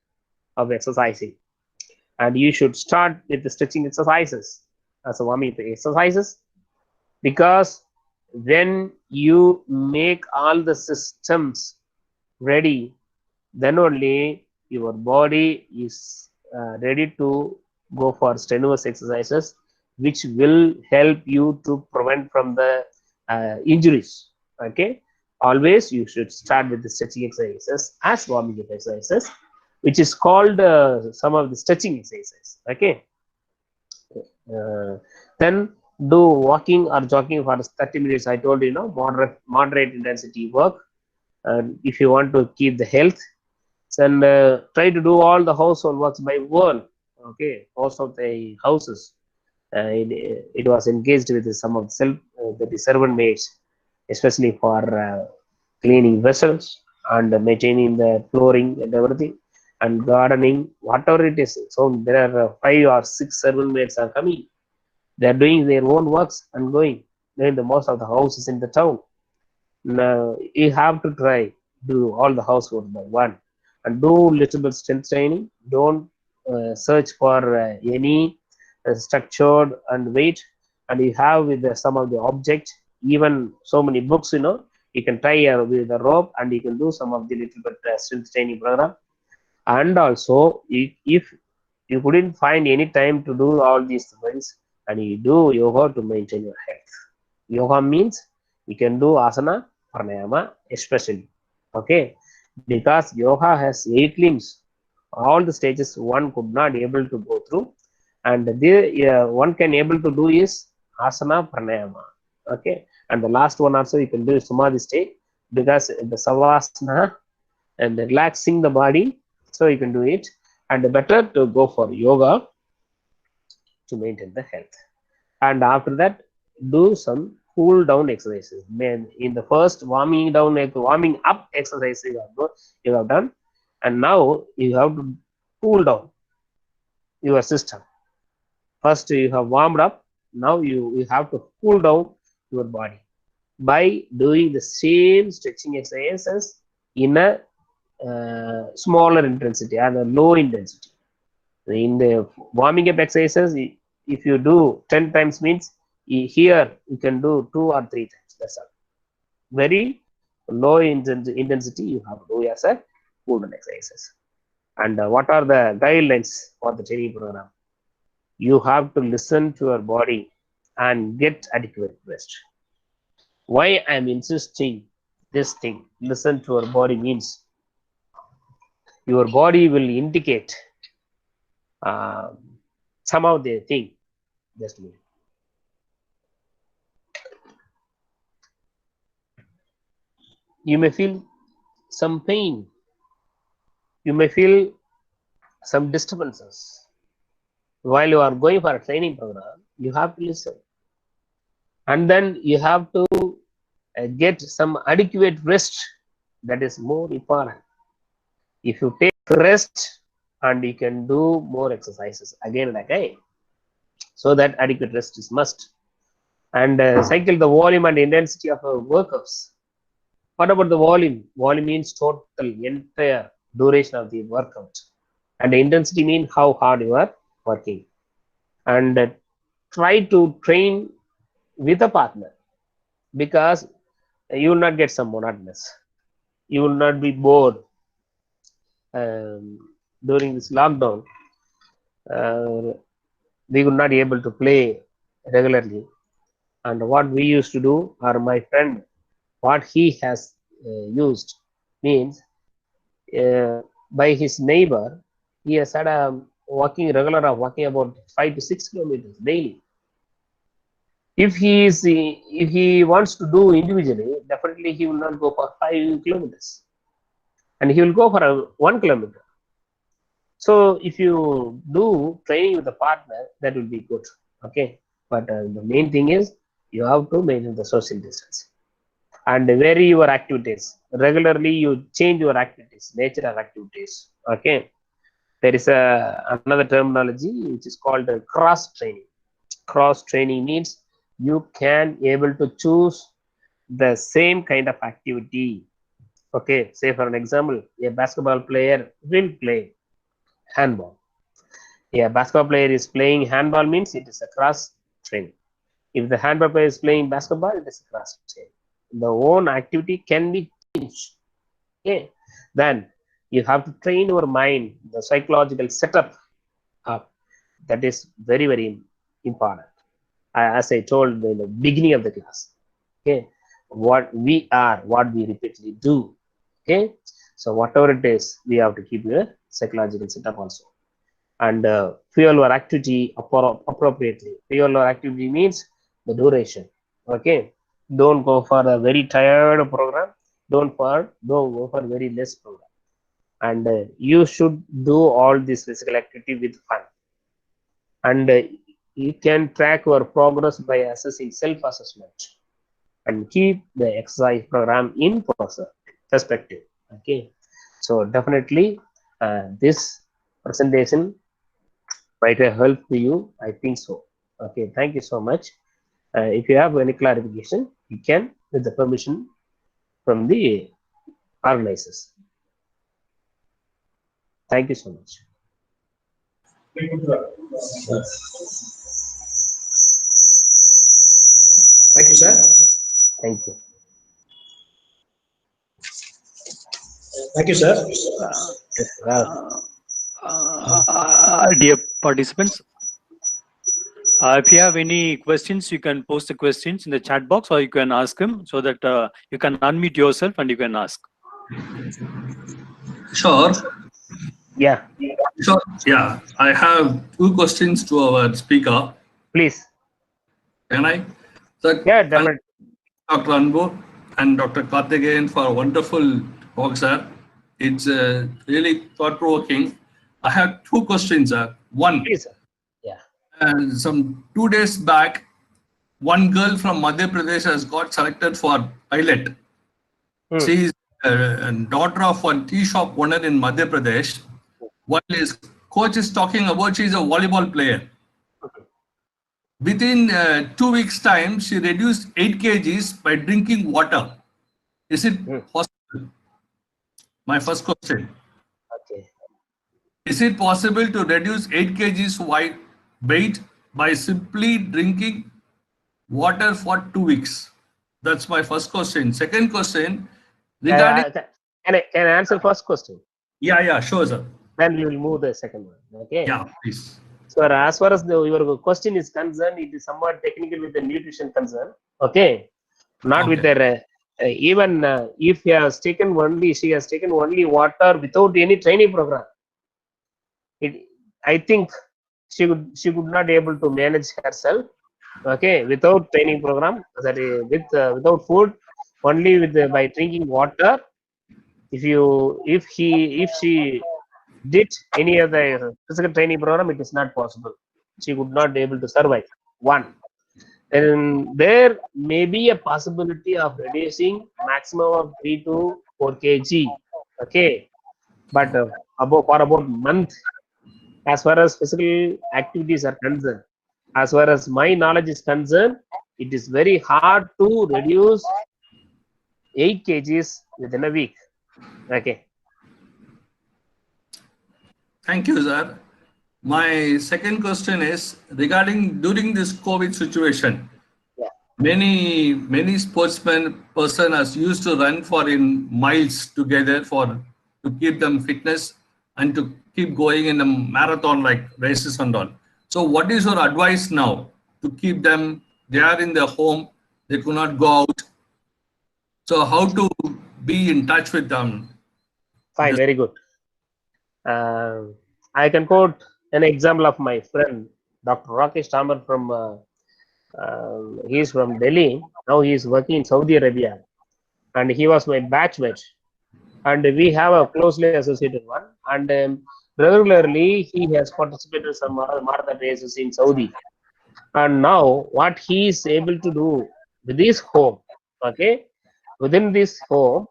of exercising? And you should start with the stretching exercises as a warming exercises, because when you make all the systems ready, then only your body is ready to go for strenuous exercises, which will help you to prevent from the injuries. Okay, always you should start with the stretching exercises as warming up exercises, which is called some of the stretching exercises. Okay, then do walking or jogging for 30 minutes. I told you, moderate intensity work. If you want to keep the health, then try to do all the household works by one. Okay, most of the houses it was engaged with some of the servant maids, especially for cleaning vessels and maintaining the flooring and everything, and gardening, whatever it is. So there are 5 or 6 servant maids are coming. They are doing their own works and going. They're in the most of the houses in the town. Now you have to try do all the housework by one, and do little bit strength training. Don't search for any structured and weight, and you have with some of the object, even so many books, you can try with a rope, and you can do some of the little bit strength training program. And also, if you couldn't find any time to do all these things, and you do yoga to maintain your health. Yoga means you can do asana, pranayama, especially. Okay, because yoga has 8 limbs, all the stages one could not able to go through, and one can able to do is asana, pranayama. Okay, and the last one also you can do samadhi state, because the savasana and relaxing the body, so you can do it. And better to go for yoga to maintain the health. And after that, do some cool down exercises. In the first warming up exercise you have done, and now you have to cool down your system. First you have warmed up, now you have to cool down your body by doing the same stretching exercises in a smaller intensity and a low intensity. In the warming up exercises, if you do 10 times means here you can do 2 or 3 times. That's all. Very low intensity you have to do as a cool down exercises. And what are the guidelines for the training program? You have to listen to your body and get adequate rest. Why I am insisting this thing, listen to your body, means your body will indicate some of the thing. Just a minute. You may feel some pain. You may feel some disturbances. While you are going for a training program, you have to listen. And then you have to get some adequate rest. That is more important. If you take rest, and you can do more exercises again and again, so that adequate rest is must. and cycle the volume and intensity of workouts. What about the volume? Volume means total, entire duration of the workout, and the intensity means how hard you are working. And try to train with a partner, because you will not get some monotonous. You will not be bored. During this lockdown, we could not be able to play regularly. And what we used to do, or my friend, what he has used means, by his neighbor, he has had a walking regular of walking about 5 to 6 kilometers daily. If he wants to do individually, definitely he will not go for 5 kilometers, and he will go for 1 kilometer. So if you do training with a partner, that will be good. Okay, but the main thing is you have to maintain the social distance and vary your activities regularly. You change your activities, nature of activities. Okay, there is another terminology which is called cross training. Cross training means you can able to choose the same kind of activity. Okay, say for an example, a basketball player will play handball. A basketball player is playing handball, means it is a cross training. If the handball player is playing basketball, it is a cross training. The own activity can be changed. Okay, then you have to train your mind, the psychological setup up. That is very, very important. As I told in the beginning of the class, okay, what we are, what we repeatedly do. Okay, so whatever it is, we have to keep your psychological setup also, and fuel your activity appropriately. Fuel your activity means the duration. Okay, don't go for a very tired program. Don't go for very less program. And you should do all this physical activity with fun. And you can track your progress by assessing self-assessment, and keep the exercise program in perspective. Okay, so definitely this presentation might have helped you, I think so. Okay, thank you so much. If you have any clarification, you can, with the permission from the organizers. Thank you so much. Thank you, sir. Thank you. Thank you, sir. Dear participants, if you have any questions, you can post the questions in the chat box, or you can ask them, so that you can unmute yourself and you can ask. Sure. Yeah, Sure. Yeah, I have 2 questions to our speaker. please. Can I? So, Yeah, definitely. Dr. Anbu and Dr. Karthikeyan for a wonderful talk, sir. It's really thought-provoking. I have 2 questions, sir. One, Please, sir. Yeah. some 2 days back, one girl from Madhya Pradesh has got selected for pilot. She is a daughter of one tea shop owner in Madhya Pradesh. While his coach is talking about she's a volleyball player. Within 2 weeks' time, she reduced 8 kgs by drinking water. Is it possible? My first question. Okay. Is it possible to reduce 8 kgs weight by simply drinking water for 2 weeks? That's my first question. Second question, regarding... Can I answer first question? Yeah, sure, sir. Then we will move the second one. Okay. Yeah, please. So as far as your question is concerned, it is somewhat technical with the nutrition concern. Okay, not with the even if she has taken only water without any training program. I think she could not able to manage herself. Okay, without training program, that is without food, only by drinking water. If she did any of the physical training program, it is not possible. She would not be able to survive. One. And there may be a possibility of reducing maximum of 3 to 4 kg. Okay, but for about a month, as far as physical activities are concerned, as far as my knowledge is concerned, it is very hard to reduce 8 kgs within a week. Okay. Thank you, sir. My second question is regarding during this COVID situation. Yeah. Many sportsmen person are used to run for in miles together to keep them fitness and to keep going in a marathon like races and all. So what is your advice now to keep them? They are in their home, they could not go out. So how to be in touch with them? Fine, Yes. very good. I can quote an example of my friend, Dr. Rakesh Tamar from, he is from Delhi. Now he is working in Saudi Arabia. And he was my batchmate. And we have a closely associated one. And regularly he has participated in some marathon races in Saudi. And now what he is able to do with his home, okay, within his home,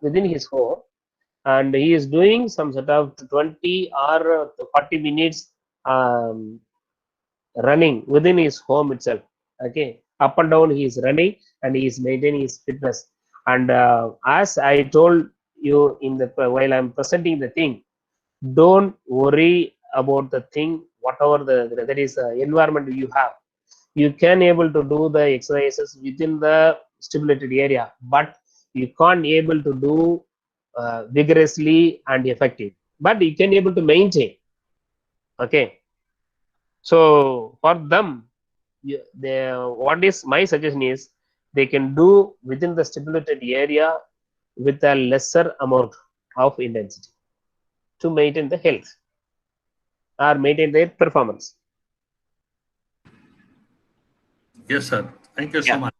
and he is doing some sort of 20 or 40 minutes running within his home itself. Okay, up and down he is running and he is maintaining his fitness. And as I told you in the while I'm presenting the thing, don't worry about the thing, whatever that is environment you have. You can able to do the exercises within the stimulated area, but you can't able to do vigorously and effective, but you can able to maintain. Okay, so for them, what is my suggestion is they can do within the stimulated area with a lesser amount of intensity to maintain the health or maintain their performance. Yes, sir. Thank you so Yeah. much.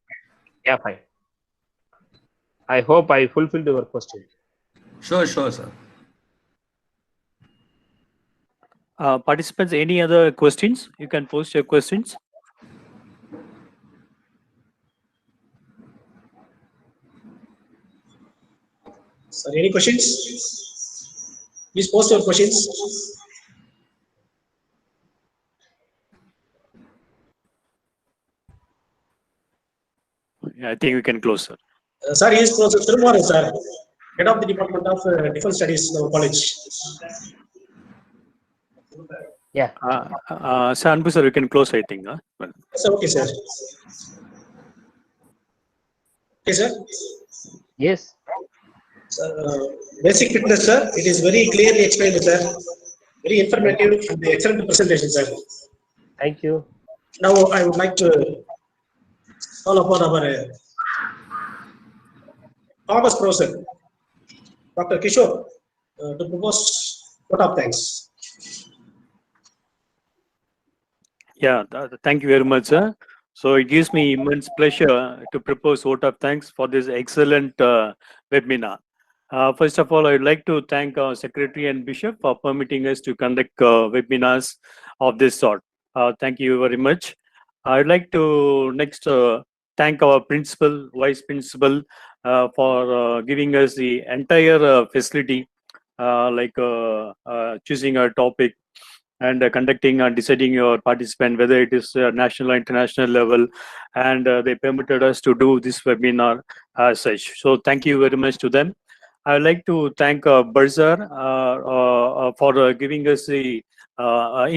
Yeah, fine. I hope I fulfilled your question. Sure, sir. Participants, any other questions? You can post your questions. Sir, any questions? Please post your questions. Yeah, I think we can close, sir. Sir, he is Professor Tirumar, sir, head of the Department of Defense Studies in our college. Yeah. Sir, Anbu, sir, we can close, I think. Well, Sir, okay, sir. Okay, sir. Yes. Sir, basic fitness, sir. It is very clearly explained, sir. Very informative and excellent presentation, sir. Thank you. Now I would like to call upon our Thomas Professor, Dr. Kishore, to propose vote of thanks. yeah, thank you very much, sir. So it gives me immense pleasure to propose vote of thanks for this excellent webinar. First of all, I would like to thank our Secretary and Bishop for permitting us to conduct webinars of this sort. Thank you very much. I would like to next thank our principal, vice principal for giving us the entire facility, choosing a topic and conducting and deciding your participant, whether it is national or international level, and they permitted us to do this webinar as such. So thank you very much to them. I would like to thank Bursar for giving us the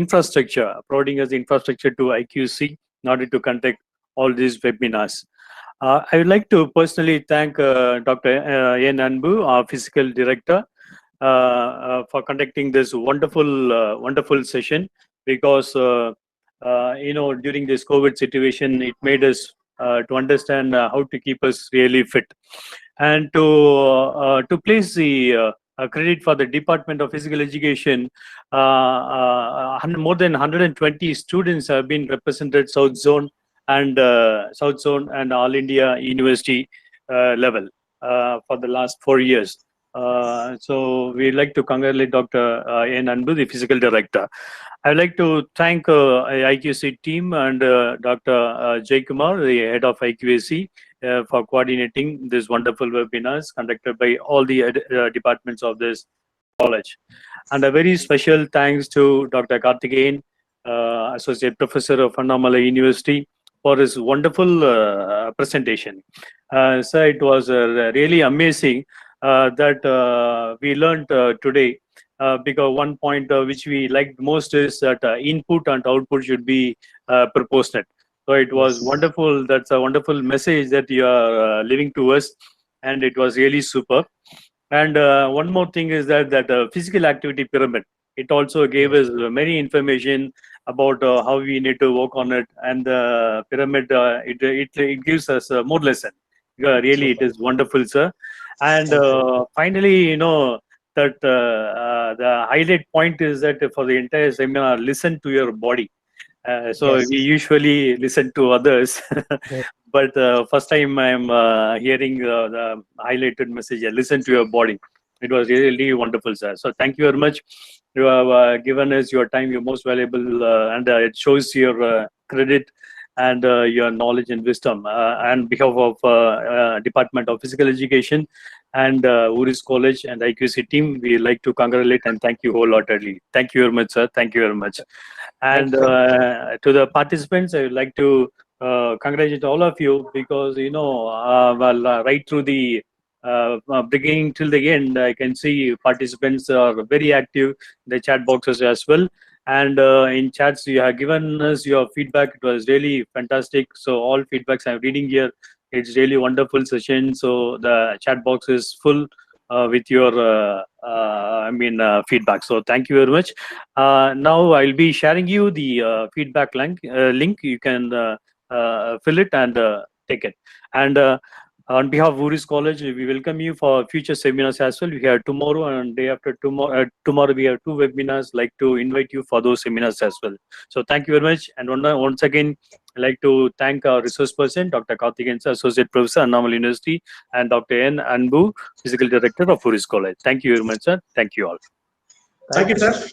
infrastructure, providing us the infrastructure to IQC in order to conduct all these webinars. I would like to personally thank Dr. N. Anbu, our physical director, for conducting this wonderful session, because during this COVID situation, it made us to understand how to keep us really fit, and to place the credit for the Department of Physical Education. More than 120 students have been represented South Zone and All India University level for the last 4 years. So we'd like to congratulate Dr. N. Anbu, the physical director. I'd like to thank IQAC team and Dr. Jay Kumar, the head of IQAC, for coordinating this wonderful webinars conducted by all the departments of this college. And a very special thanks to Dr. Karthikeyan, Associate Professor of Annamalai University, for his wonderful presentation. Sir, it was really amazing that we learned today. Because one point which we liked most is that input and output should be proportionate. So it was wonderful. That's a wonderful message that you are leaving to us, and it was really super. And one more thing is that physical activity pyramid. It also gave us many information about how we need to work on it, and the pyramid it gives us more lesson. Really, it is wonderful, sir. And finally, that the highlight point is that for the entire seminar, listen to your body. So we usually listen to others, but first time I'm hearing the highlighted message. Listen to your body. It was really wonderful, sir. So thank you very much. You have given us your time, your most valuable, and it shows your credit and your knowledge and wisdom. On behalf of Department of Physical Education and Uris College and IQC team, we like to congratulate and thank you wholeheartedly. Thank you very much, sir. Thank you very much. And to the participants, I would like to congratulate all of you because, right through the beginning till the end, I can see participants are very active in the chat boxes as well. And in chats, you have given us your feedback. It was really fantastic. So all feedbacks I'm reading here, it's really wonderful session. So the chat box is full with your feedback. So thank you very much. Now I'll be sharing you the feedback link. You can fill it and take it. And on behalf of Uris College, we welcome you for future seminars as well. We have tomorrow and day after tomorrow. Tomorrow we have 2 webinars. Like to invite you for those seminars as well. So thank you very much. And once again, I'd like to thank our resource person, Dr. Karthikeyan, Associate Professor, Annamalai University, and Dr. N. Anbu, Physical Director of Uris College. Thank you very much, sir. Thank you all. Thank you, sir.